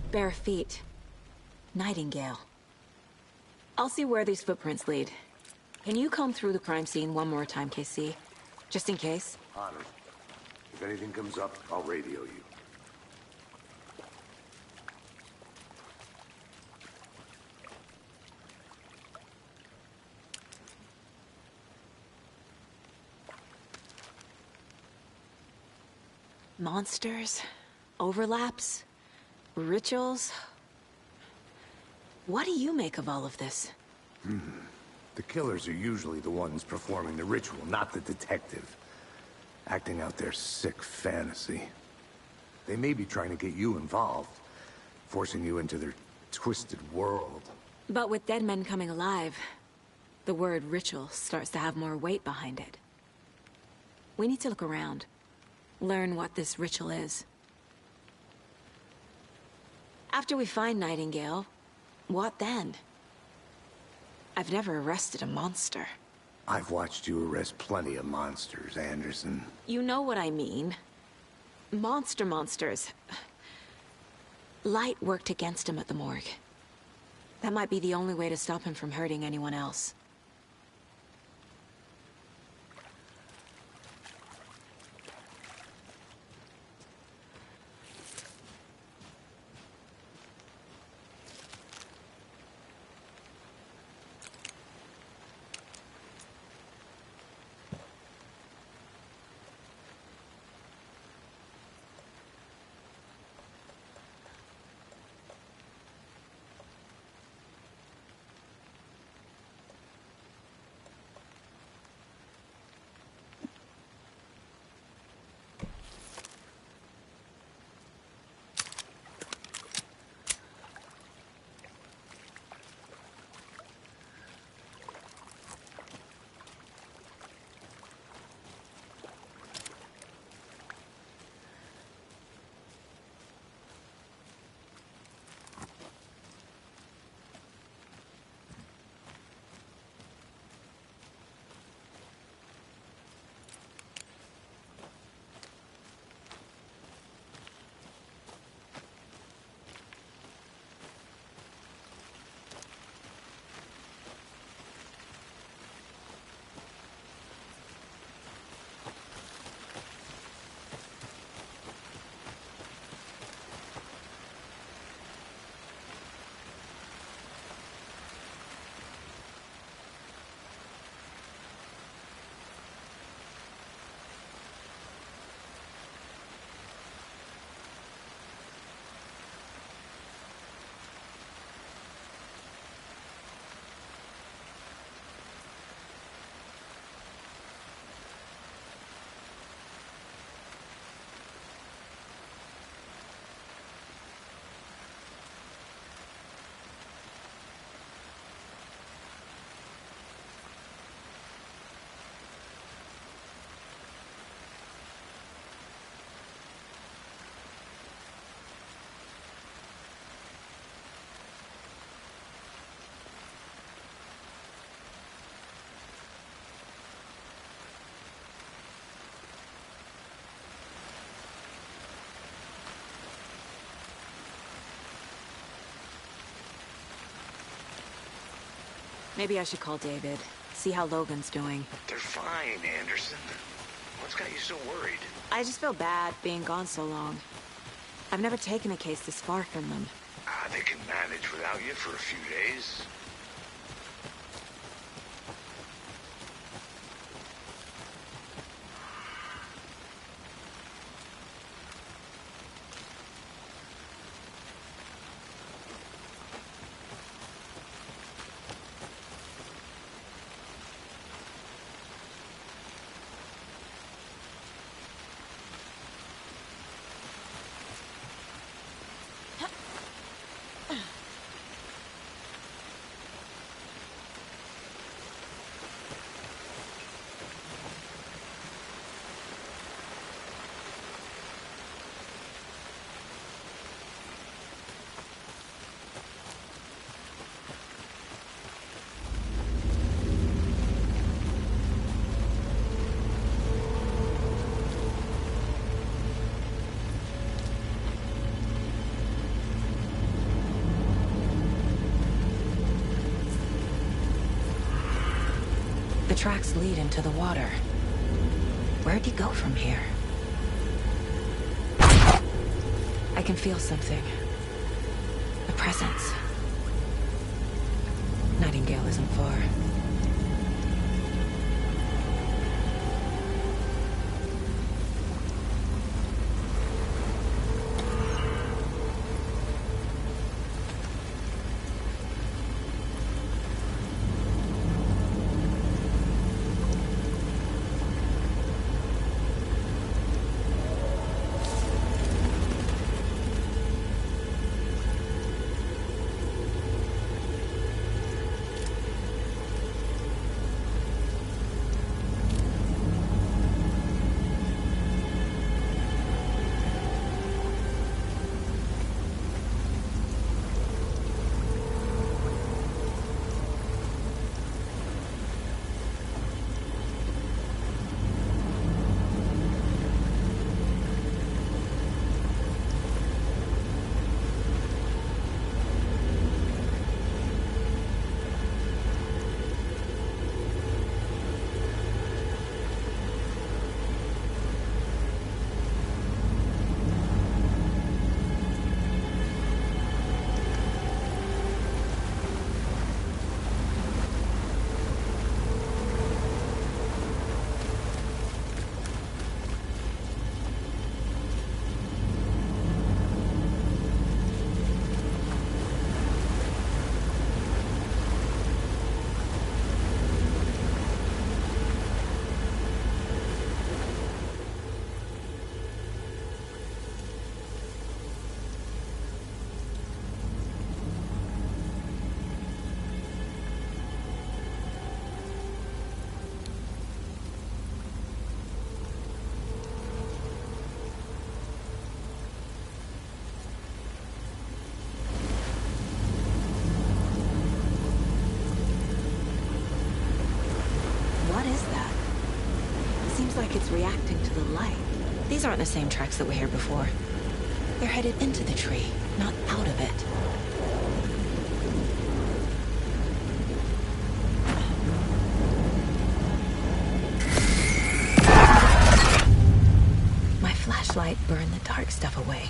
Bare feet. Nightingale. I'll see where these footprints lead. Can you comb through the crime scene one more time, KC? Just in case? Honored. If anything comes up, I'll radio you. Monsters? Overlaps? Rituals? What do you make of all of this? The killers are usually the ones performing the ritual, not the detective. Acting out their sick fantasy. They may be trying to get you involved, forcing you into their twisted world. But with dead men coming alive, the word ritual starts to have more weight behind it. We need to look around. Learn what this ritual is. After we find Nightingale, what then? I've never arrested a monster. I've watched you arrest plenty of monsters, Anderson. You know what I mean. Monsters. Light worked against him at the morgue. That might be the only way to stop him from hurting anyone else. Maybe I should call David, see how Logan's doing. They're fine, Anderson. What's got you so worried? I just feel bad being gone so long. I've never taken a case this far from them. They can manage without you for a few days. tracks lead into the water. Where'd he go from here? I can feel something. A presence. Nightingale isn't far. Like it's reacting to the light. These aren't the same tracks that were here before. They're headed into the tree, not out of it. My flashlight burned the dark stuff away.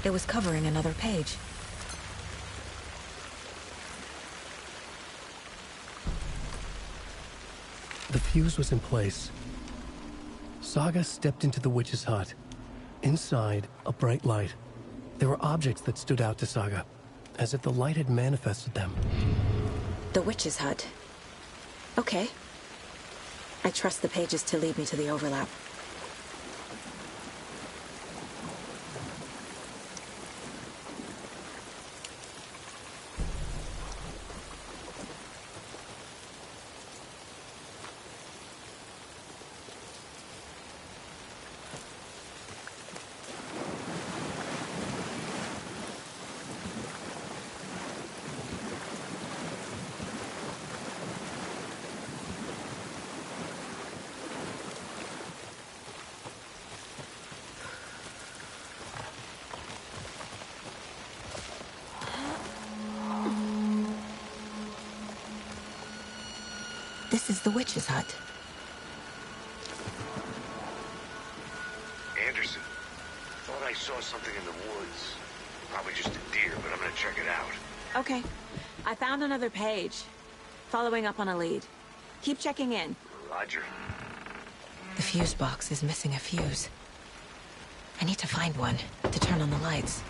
It was covering another page. The fuse was in place. Saga stepped into the witch's hut. Inside, a bright light. There were objects that stood out to Saga, as if the light had manifested them. The witch's hut. Okay. I trust the pages to lead me to the overlap. This is the witch's hut. Anderson, thought I saw something in the woods. Probably just a deer, but I'm gonna check it out. Okay. I found another page. Following up on a lead. Keep checking in. Roger. The fuse box is missing a fuse. I need to find one to turn on the lights.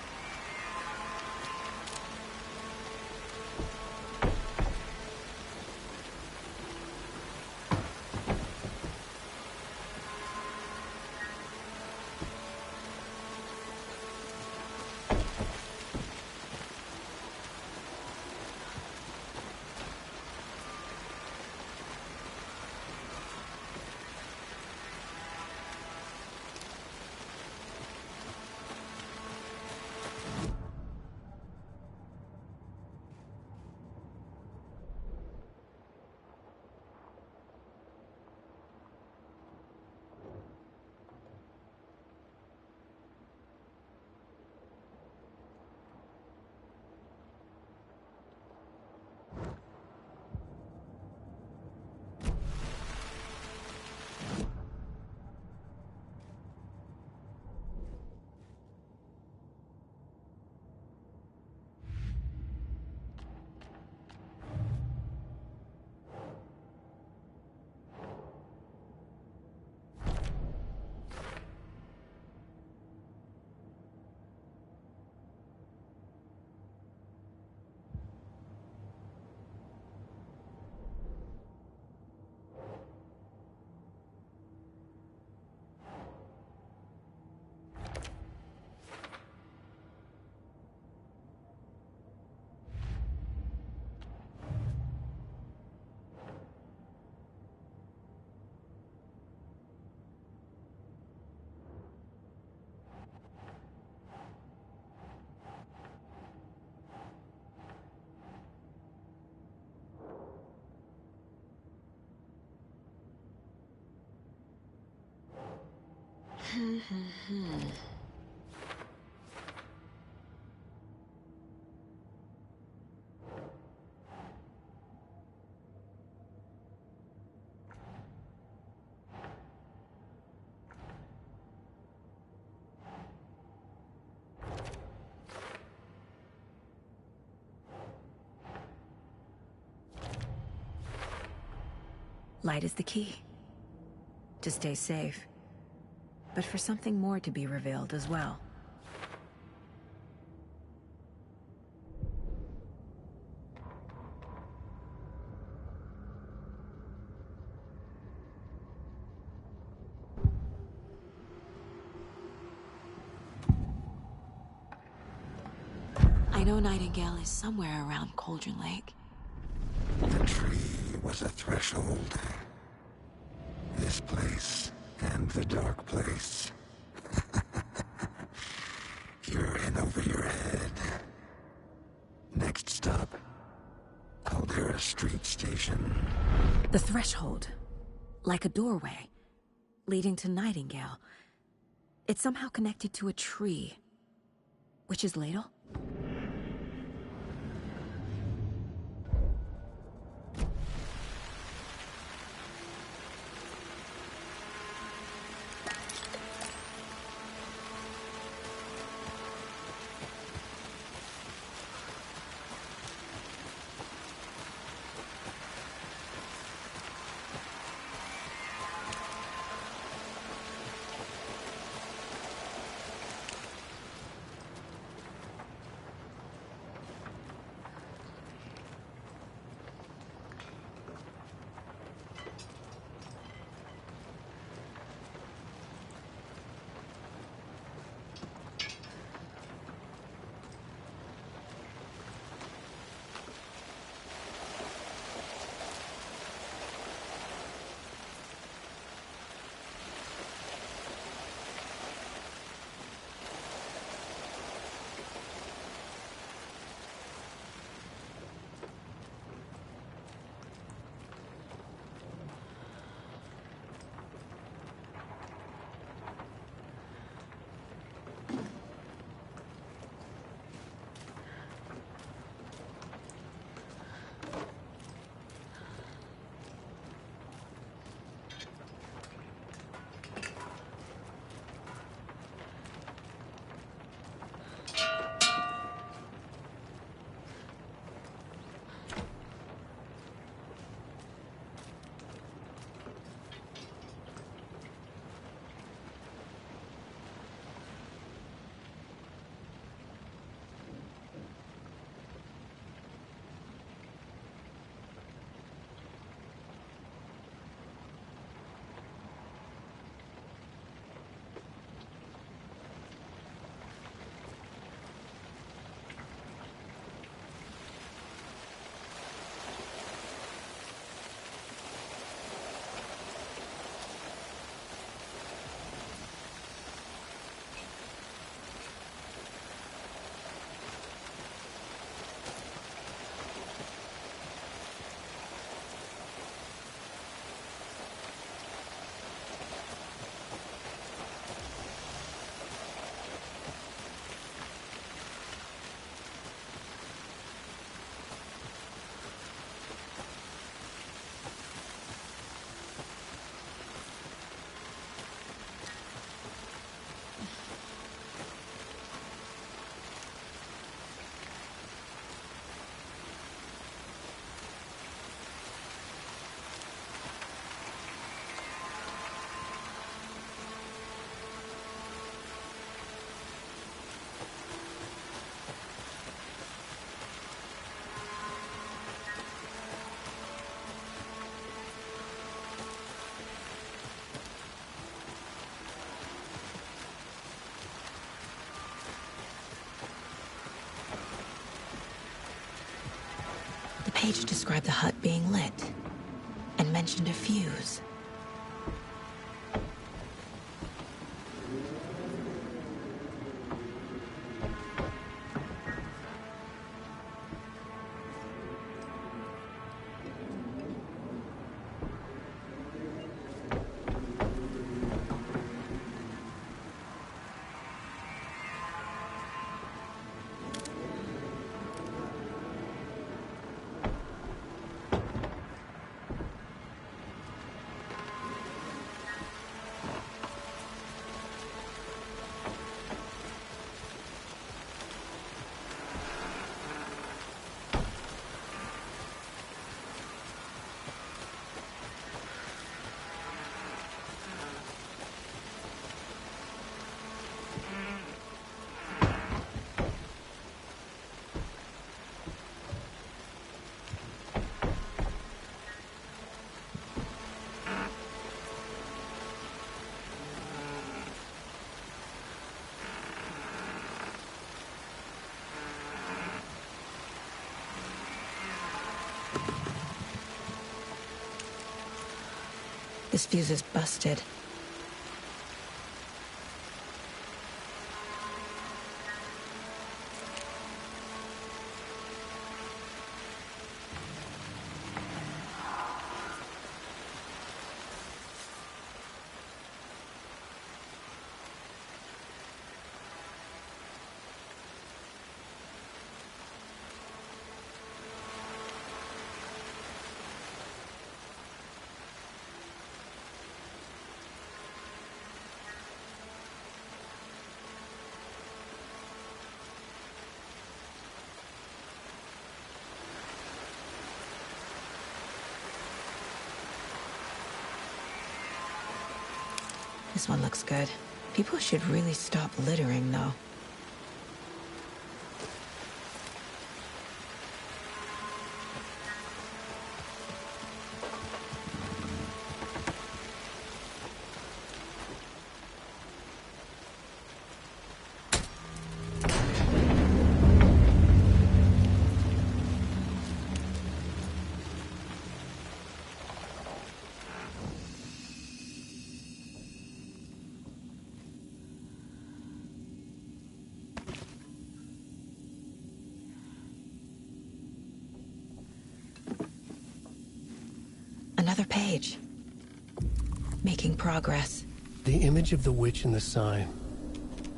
Light is the key. To stay safe. But for something more to be revealed as well. I know Nightingale is somewhere around Cauldron Lake. The tree was a threshold. This place and the dark place. You're in over your head. Next stop, Caldera Street Station. The threshold. Like a doorway. Leading to Nightingale. It's somehow connected to a tree. Witch's Ladle? The page described the hut being lit, and mentioned a fuse. This fuse is busted. This one looks good. People should really stop littering, though. Another page. Making progress. The image of the witch in the sign.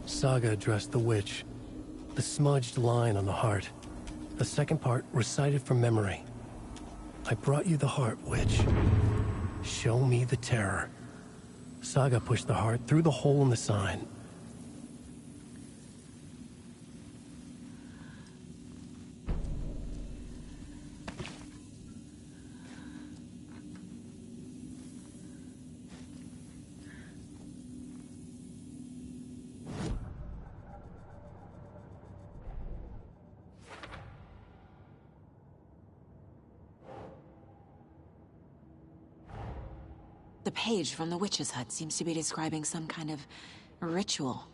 Saga addressed the witch. The smudged line on the heart. The second part recited from memory. I brought you the heart, witch. Show me the terror. Saga pushed the heart through the hole in the sign. The page from the witch's hut seems to be describing some kind of ritual.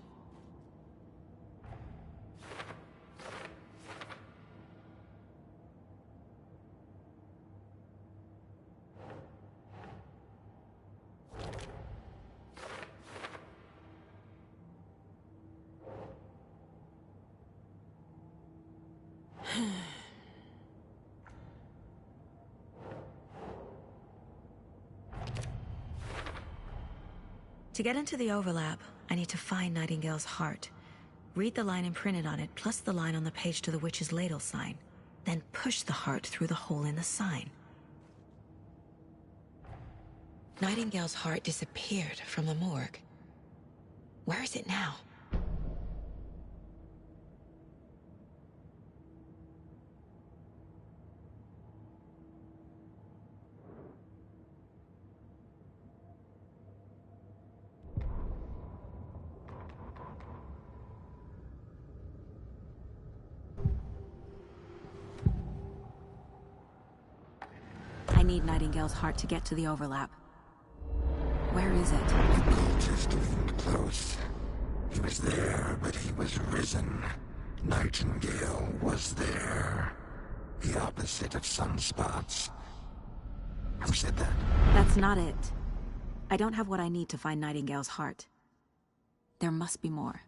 To get into the overlap, I need to find Nightingale's heart. Read the line imprinted on it, plus the line on the page to the witch's ladle sign. Then push the heart through the hole in the sign. Nightingale's heart disappeared from the morgue. Where is it now? I need Nightingale's heart to get to the overlap. Where is it? The cultist leaned close. He was there, but he was risen. Nightingale was there. The opposite of sunspots. Who said that? That's not it. I don't have what I need to find Nightingale's heart. There must be more.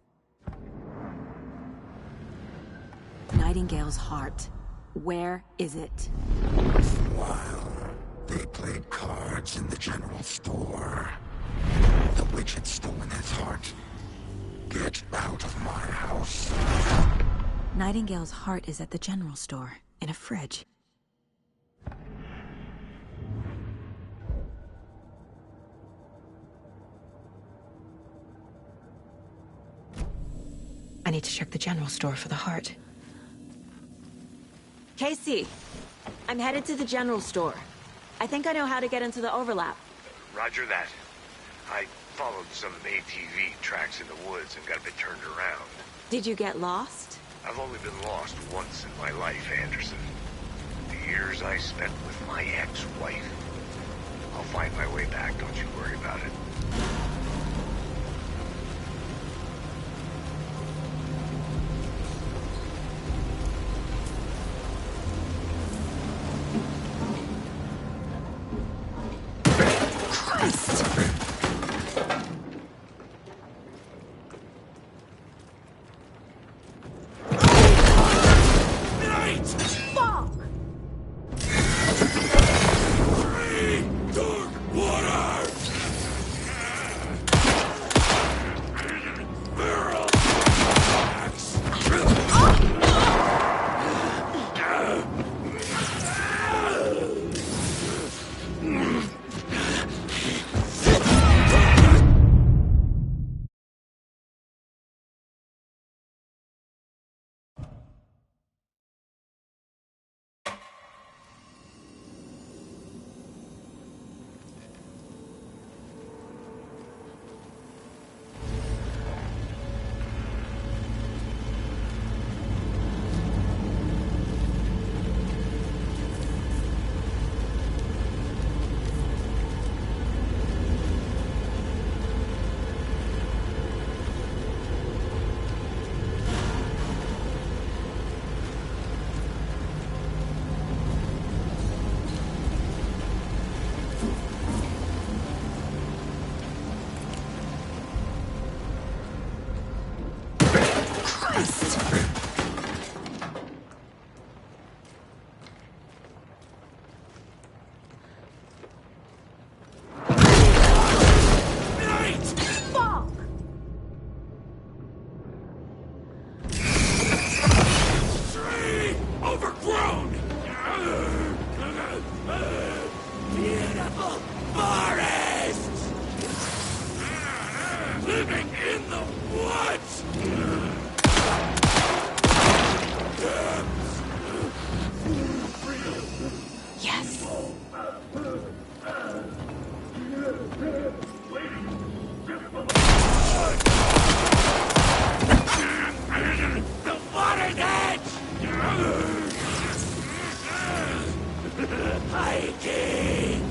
Nightingale's heart. Where is it? While they played cards in the general store, the witch had stolen his heart. Get out of my house. Nightingale's heart is at the general store, in a fridge. I need to check the general store for the heart. Casey, I'm headed to the general store. I think I know how to get into the overlap. Roger that. I followed some ATV tracks in the woods and got a bit turned around. Did you get lost? I've only been lost once in my life, Anderson. The years I spent with my ex-wife. I'll find my way back, don't you worry about it. Christ! Fuck! Dark water! Barrel! Overgrown! Beautiful forests! Living in the woods! Yes! The water's edge! Hiking!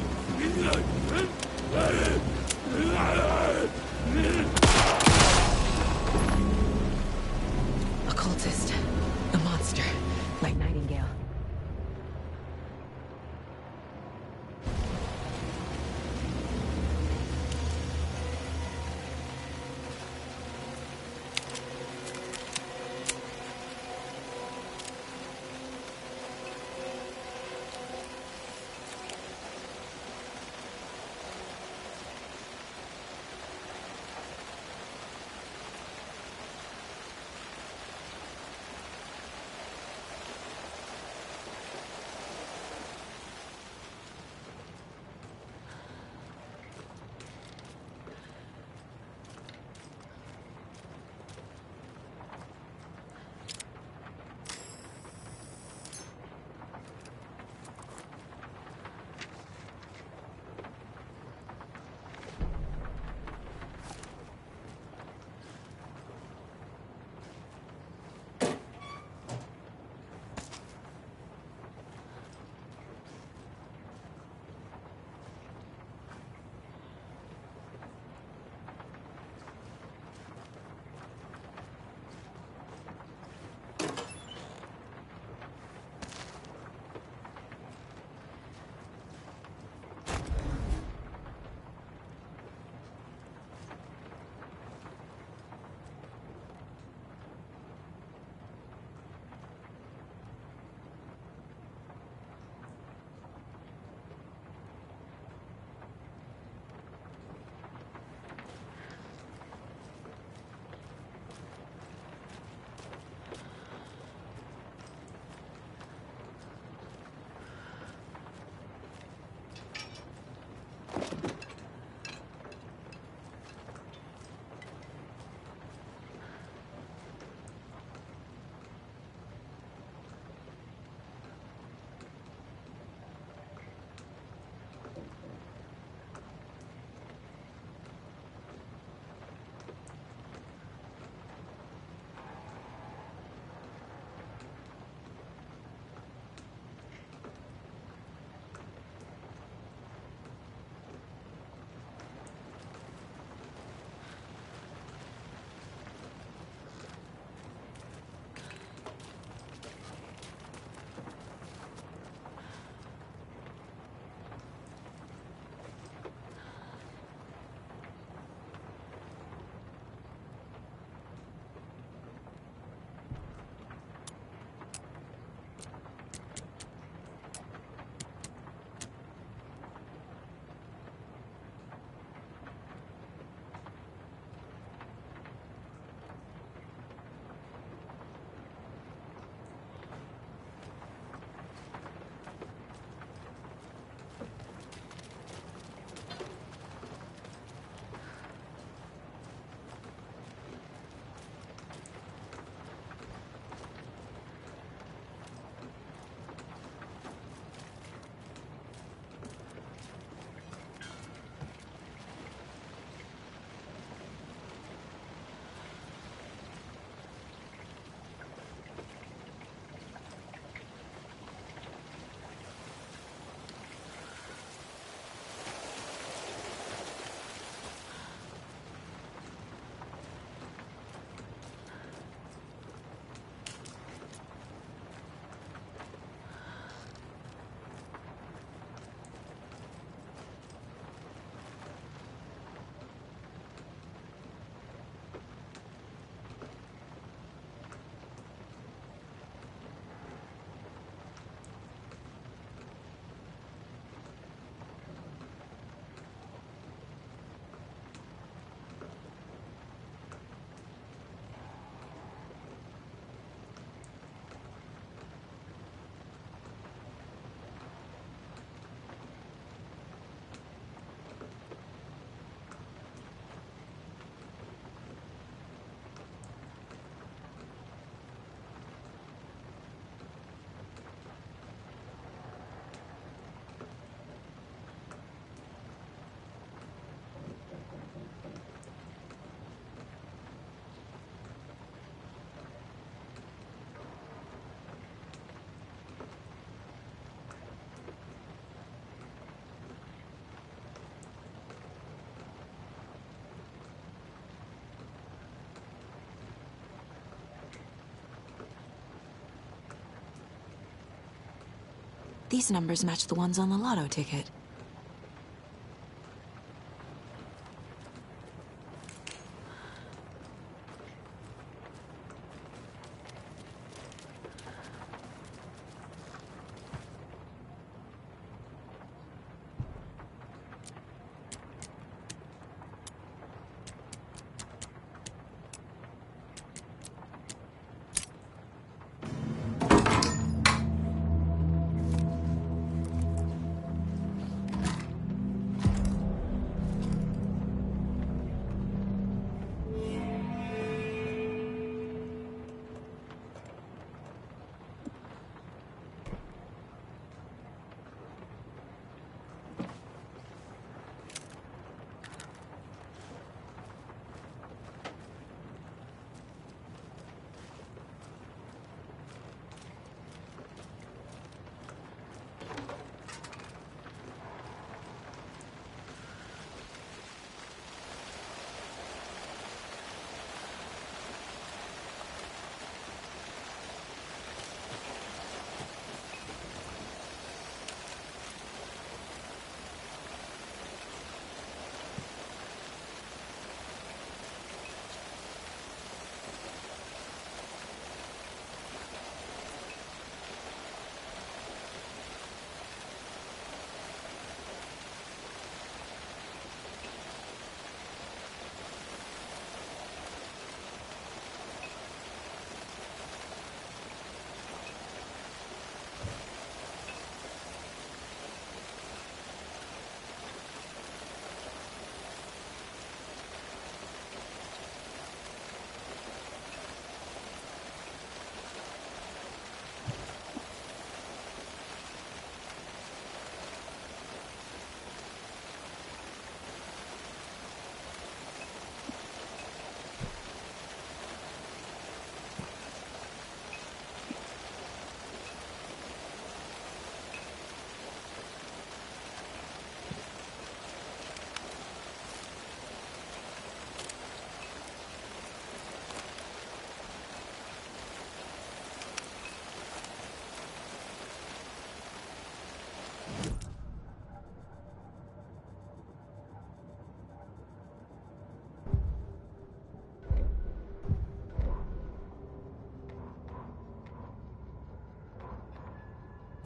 These numbers match the ones on the lotto ticket.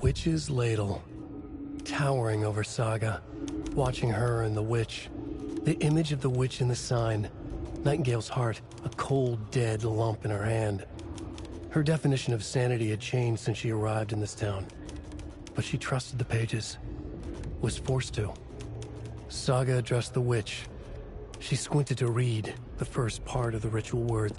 Witch's Ladle, towering over Saga, watching her and the witch. The image of the witch in the sign, Nightingale's heart, a cold, dead lump in her hand. Her definition of sanity had changed since she arrived in this town. But she trusted the pages, was forced to. Saga addressed the witch. She squinted to read the first part of the ritual word.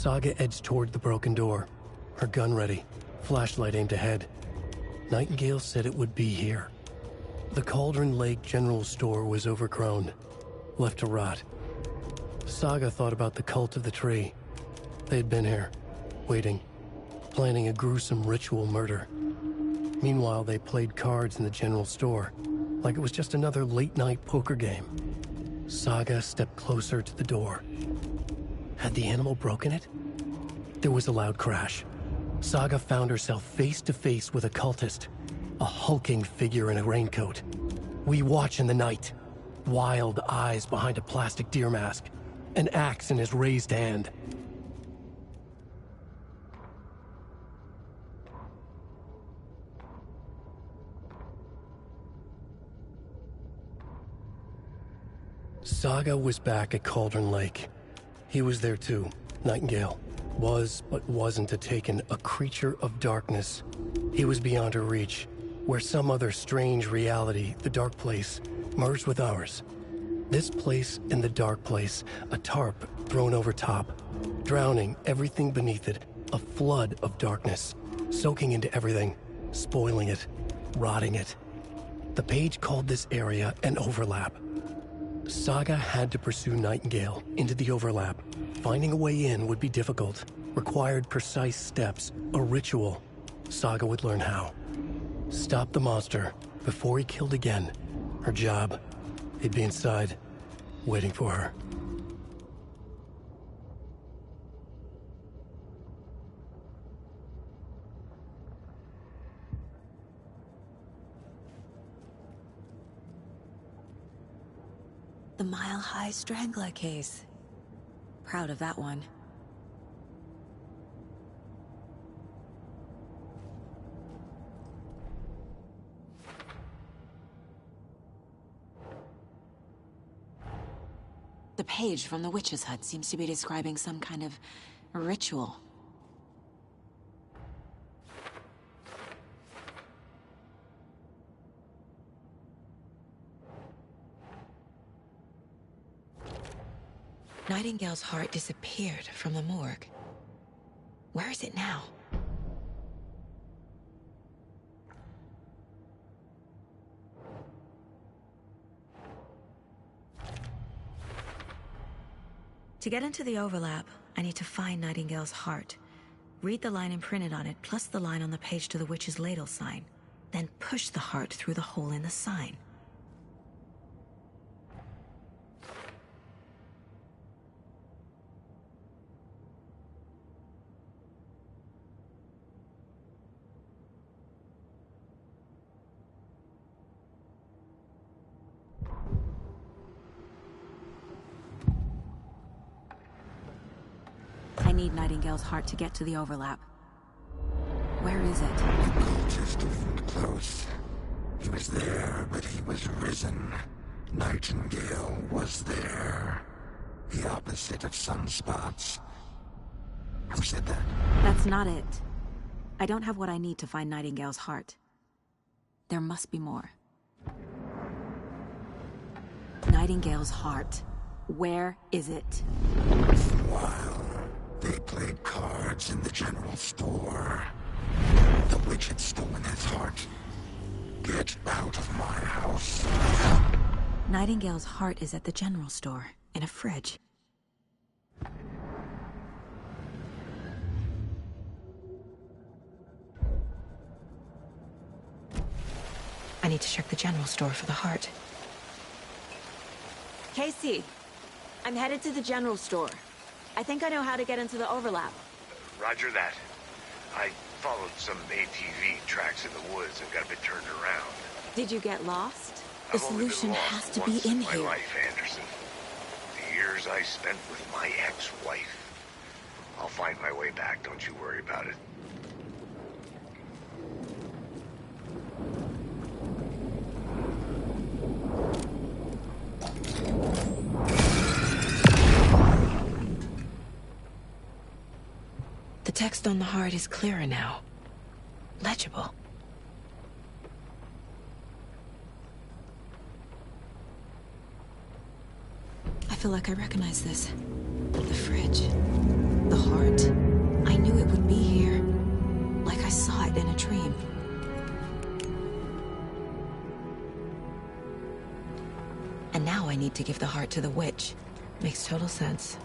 Saga edged toward the broken door, her gun ready, flashlight aimed ahead. Nightingale said it would be here. The Cauldron Lake General Store was overgrown, left to rot. Saga thought about the cult of the tree. They had been here, waiting, planning a gruesome ritual murder. Meanwhile, they played cards in the general store, like it was just another late-night poker game. Saga stepped closer to the door. Had the animal broken it? There was a loud crash. Saga found herself face to face with a cultist, a hulking figure in a raincoat. We watch in the night, wild eyes behind a plastic deer mask, an axe in his raised hand. Saga was back at Cauldron Lake. He was there too, Nightingale. Was, but wasn't a Taken, a creature of darkness. He was beyond her reach, where some other strange reality, the Dark Place, merged with ours. This place and the Dark Place, a tarp thrown over top, drowning everything beneath it, a flood of darkness, soaking into everything, spoiling it, rotting it. The page called this area an overlap. Saga had to pursue Nightingale into the overlap. Finding a way in would be difficult, required precise steps, a ritual. Saga would learn how. Stop the monster before he killed again. Her job. He'd be inside, waiting for her. The Mile High Strangler case. Proud of that one. The page from the witch's hut seems to be describing some kind of ritual. Nightingale's heart disappeared from the morgue. Where is it now? To get into the overlap, I need to find Nightingale's heart. Read the line imprinted on it, plus the line on the page to the witch's ladle sign. Then push the heart through the hole in the sign. I need Nightingale's heart to get to the overlap. Where is it? The cultist isn't close. He was there, but he was risen. Nightingale was there. The opposite of sunspots. Who said that? That's not it. I don't have what I need to find Nightingale's heart. There must be more. Nightingale's heart. Where is it? While they played cards in the general store, the witch had stolen his heart. Get out of my house. Nightingale's heart is at the general store, in a fridge. I need to check the general store for the heart. Casey, I'm headed to the general store. I think I know how to get into the overlap. Roger that. I followed some ATV tracks in the woods and got a bit turned around. Did you get lost? The I've only been solution lost has to be once in my here. life, Anderson. The years I spent with my ex-wife. I'll find my way back, don't you worry about it. The text on the heart is clearer now. Legible. I feel like I recognize this. The fridge. The heart. I knew it would be here. Like I saw it in a dream. And now I need to give the heart to the witch. Makes total sense.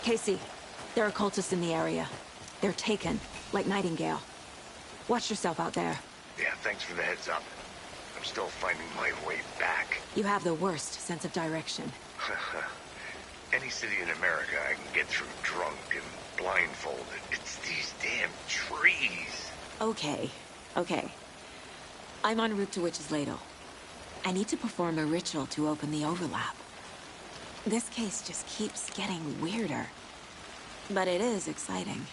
Casey, there are cultists in the area. They're taken, like Nightingale. Watch yourself out there. Yeah, thanks for the heads up. I'm still finding my way back. You have the worst sense of direction. Any city in America I can get through drunk and blindfolded. It's these damn trees. Okay, okay. I'm en route to Witch's Ladle. I need to perform a ritual to open the overlap. This case just keeps getting weirder. But it is exciting.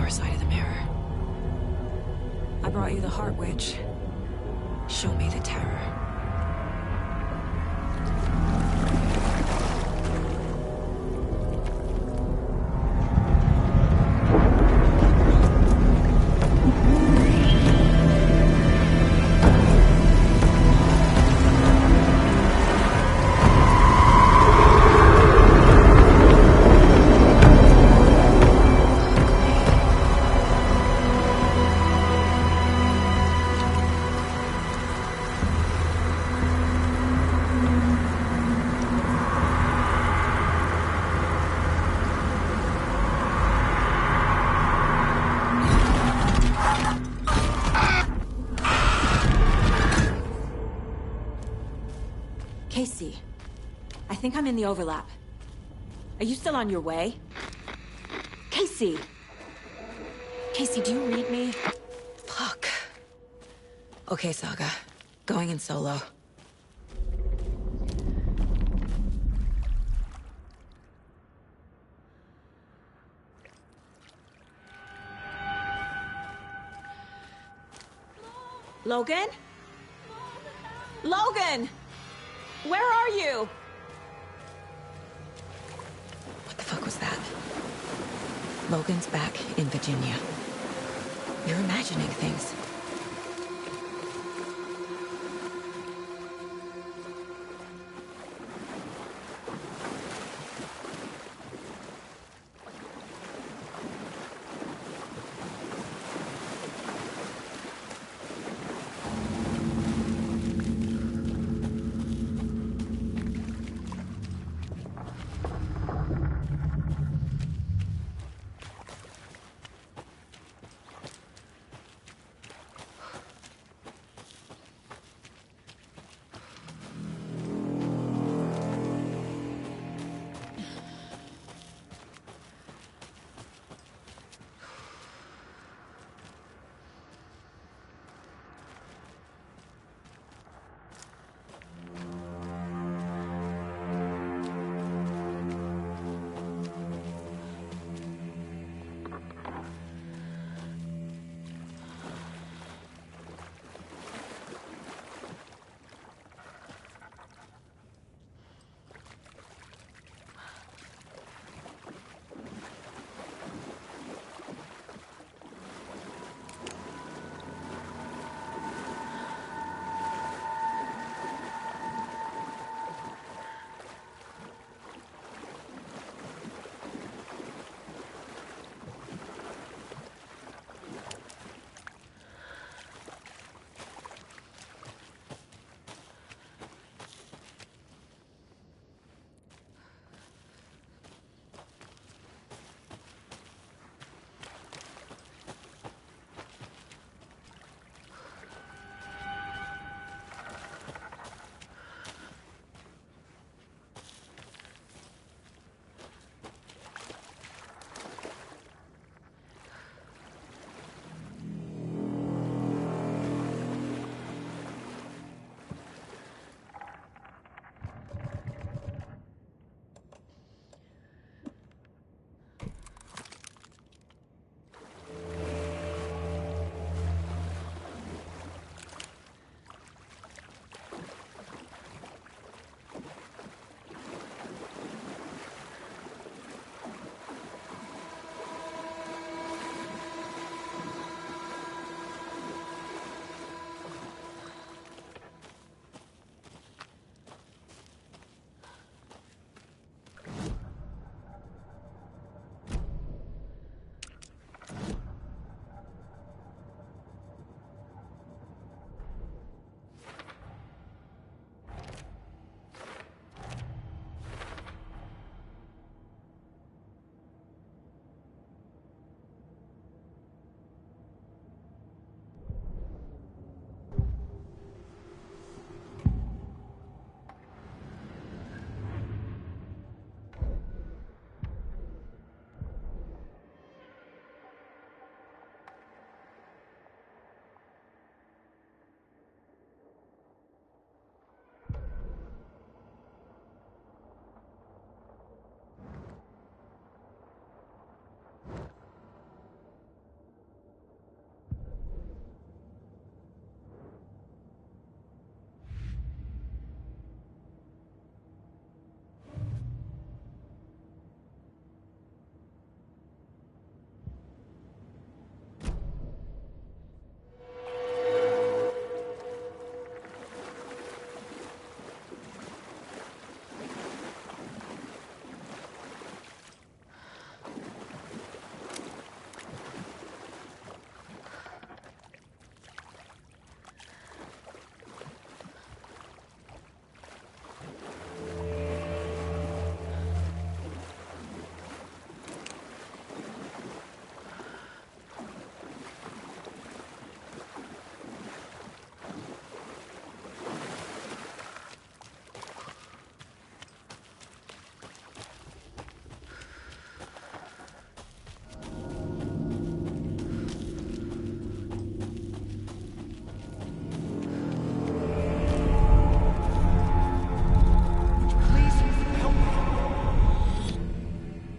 our side of the mirror. I brought you the Heart Witch. Show me the terror. Casey, I think I'm in the overlap. Are you still on your way? Casey! Casey, do you read me? Fuck. Okay, Saga. Going in solo. Logan? Logan! Where are you? What the fuck was that? Logan's back in Virginia. You're imagining things.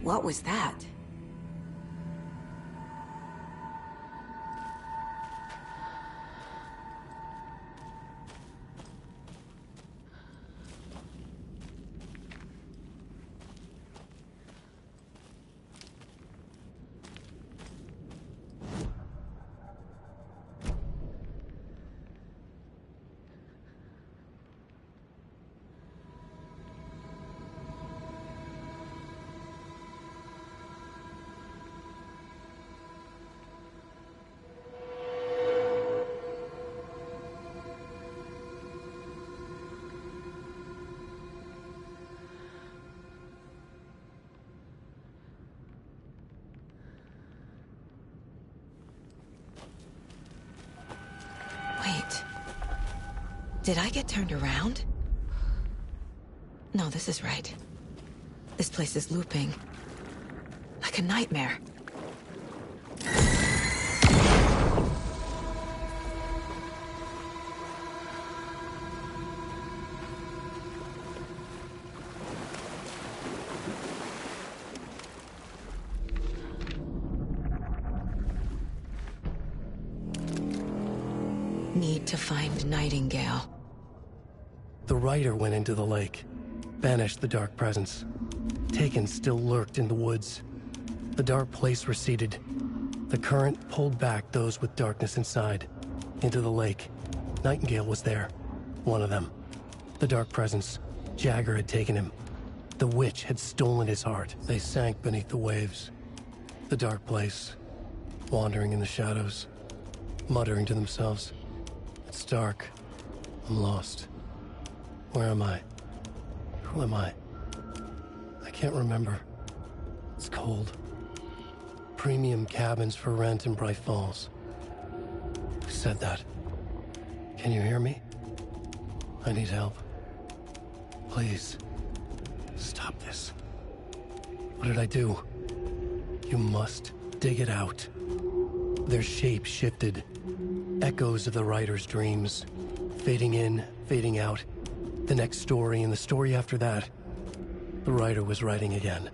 What was that? Wait. Did I get turned around? No, this is right. This place is looping. Like a nightmare. Need to find Nightingale. The Rider went into the lake, banished the dark presence. Taken still lurked in the woods. The dark place receded. The current pulled back those with darkness inside, into the lake. Nightingale was there, one of them. The dark presence, Jagger had taken him. The witch had stolen his heart. They sank beneath the waves. The dark place, wandering in the shadows, muttering to themselves. It's dark. I'm lost. Where am I? Who am I? I can't remember. It's cold. Premium cabins for rent in Bright Falls. Who said that? Can you hear me? I need help. Please. Stop this. What did I do? You must dig it out. Their shape shifted. Echoes of the Rider's dreams. Fading in, fading out. The next story and the story after that. The Rider was writing again.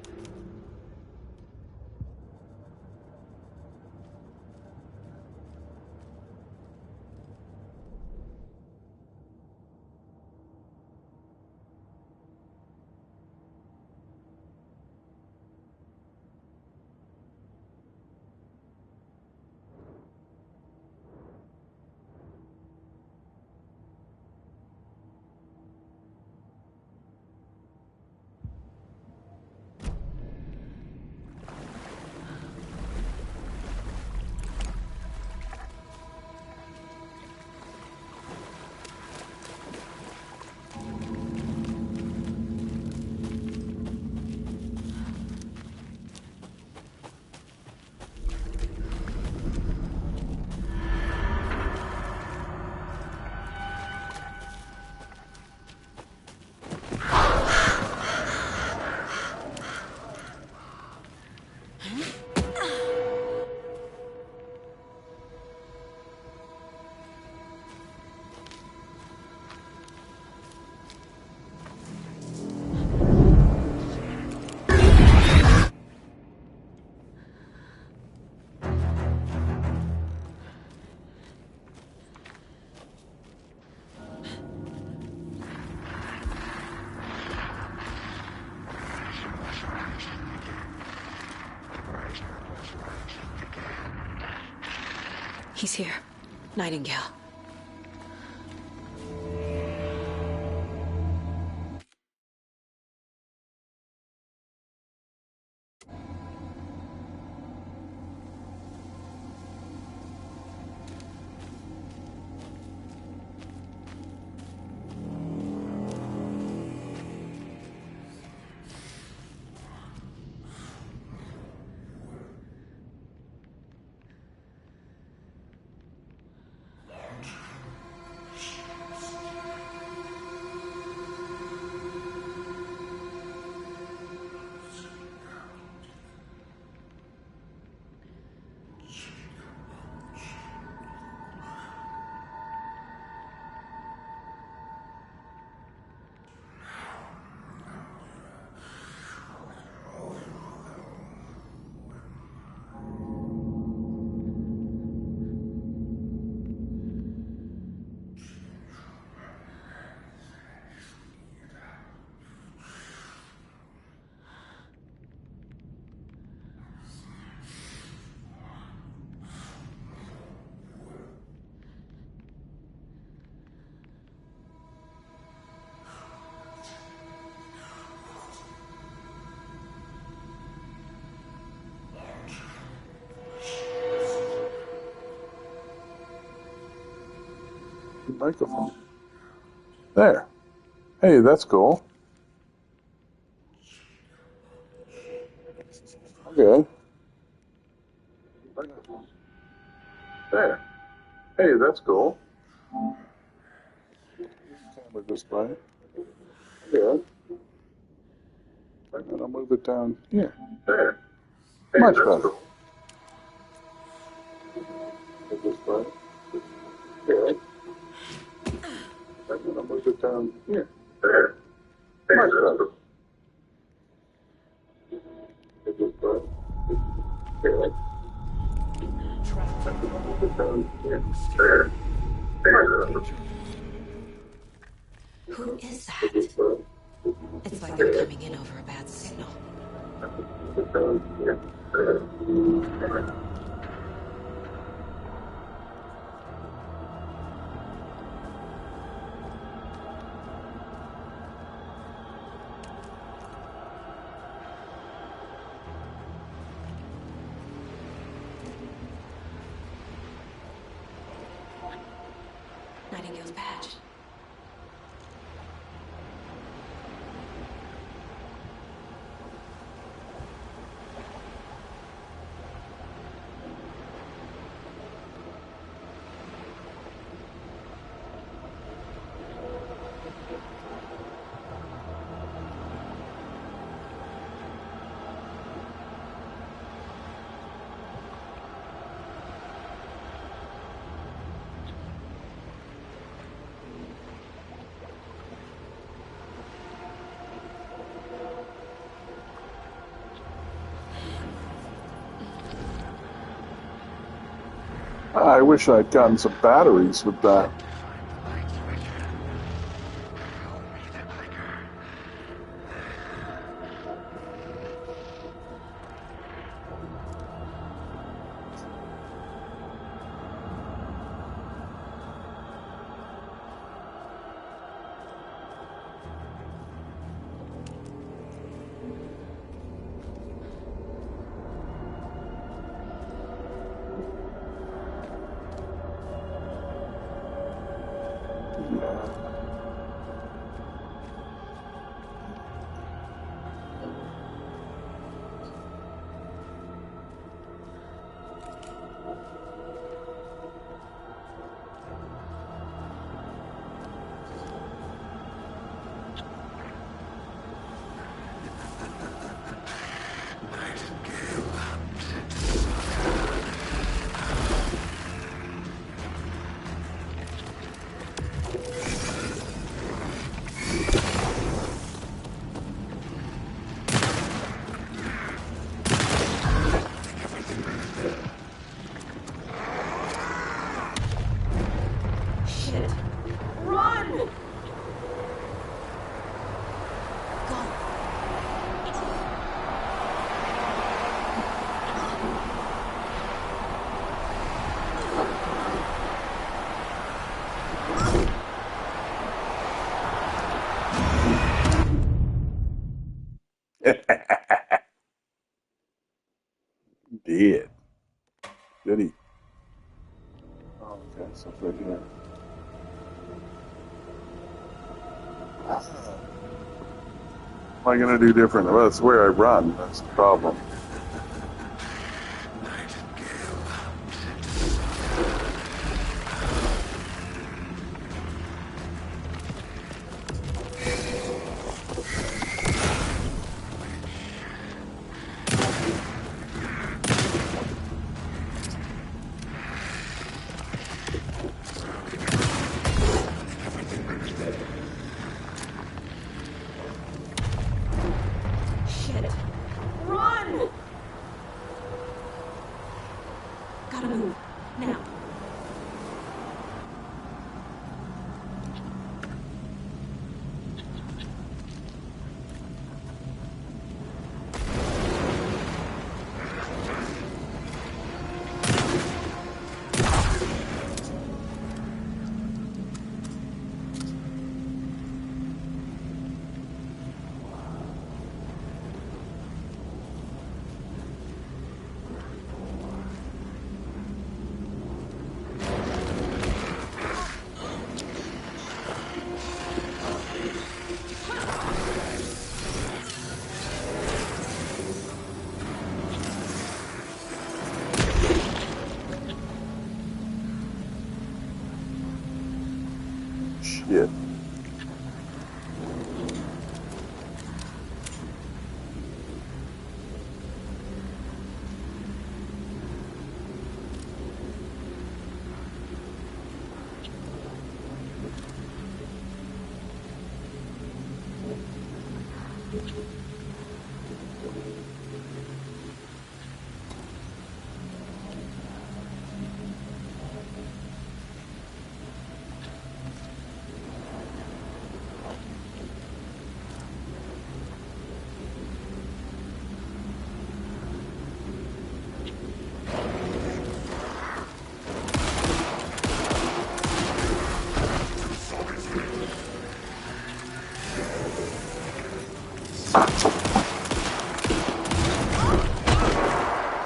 He's here. Nightingale. microphone. There. Hey, that's cool. Okay. There. Hey, that's cool. Camera this way. Yeah. I'm gonna move it down here. There. Hey, much better. Cool. This way. Yeah. I'm gonna move it down here. There. Hey, much better. Cool. This way. Yeah. I'm gonna move it down here. There. Hey, much better. Who is that? It's like they're coming in over a bad signal. Nightingale's badge. I wish I'd gotten some batteries with that. Did. Did he? Oh, okay, so right here. What am I going to do different? Well, that's where I run. That's the problem. Shit. Run!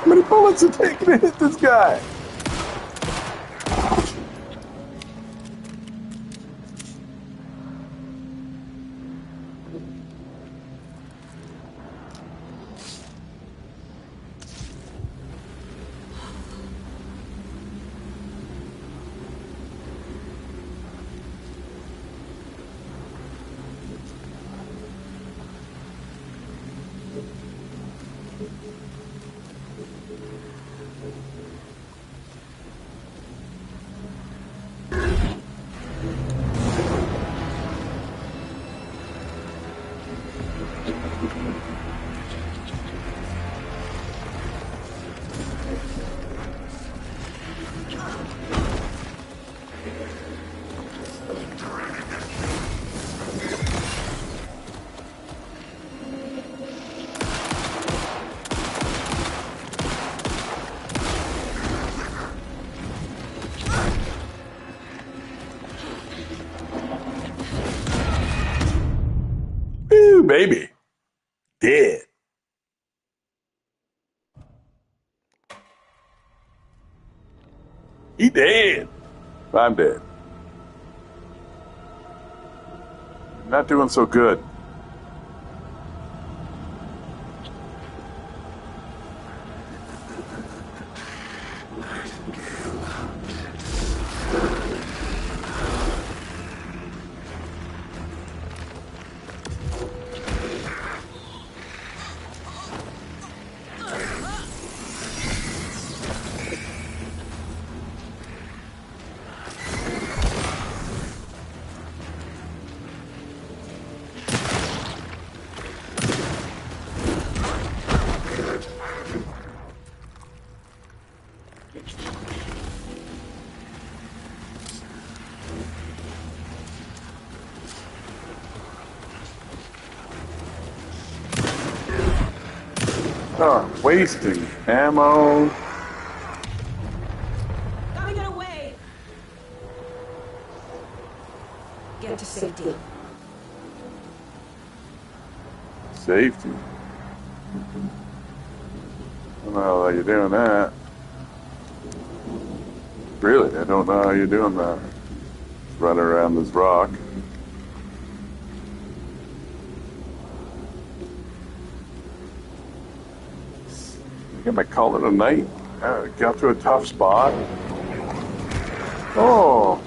How many bullets are taking to hit this guy? Woo, baby. Dead. He dead. I'm dead. Not doing so good. Oh, wasting ammo. Gotta get away! Get to safety. Safety. I don't know how you're doing that. Really, I don't know how you're doing that. Running around this rock. I might call it a night. Got to a tough spot. Oh.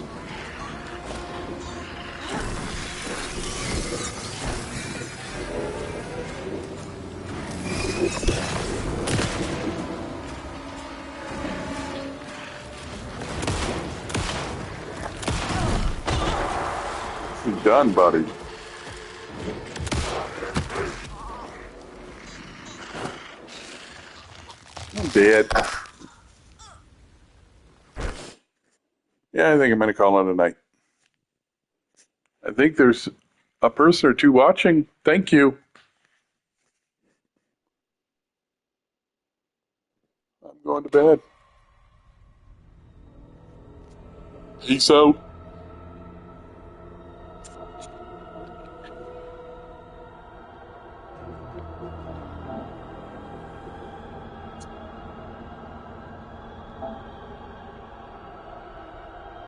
You're done, buddy. I'm dead. Yeah, I think I'm going to call it a night. I think there's a person or two watching. Thank you. I'm going to bed. Peace out.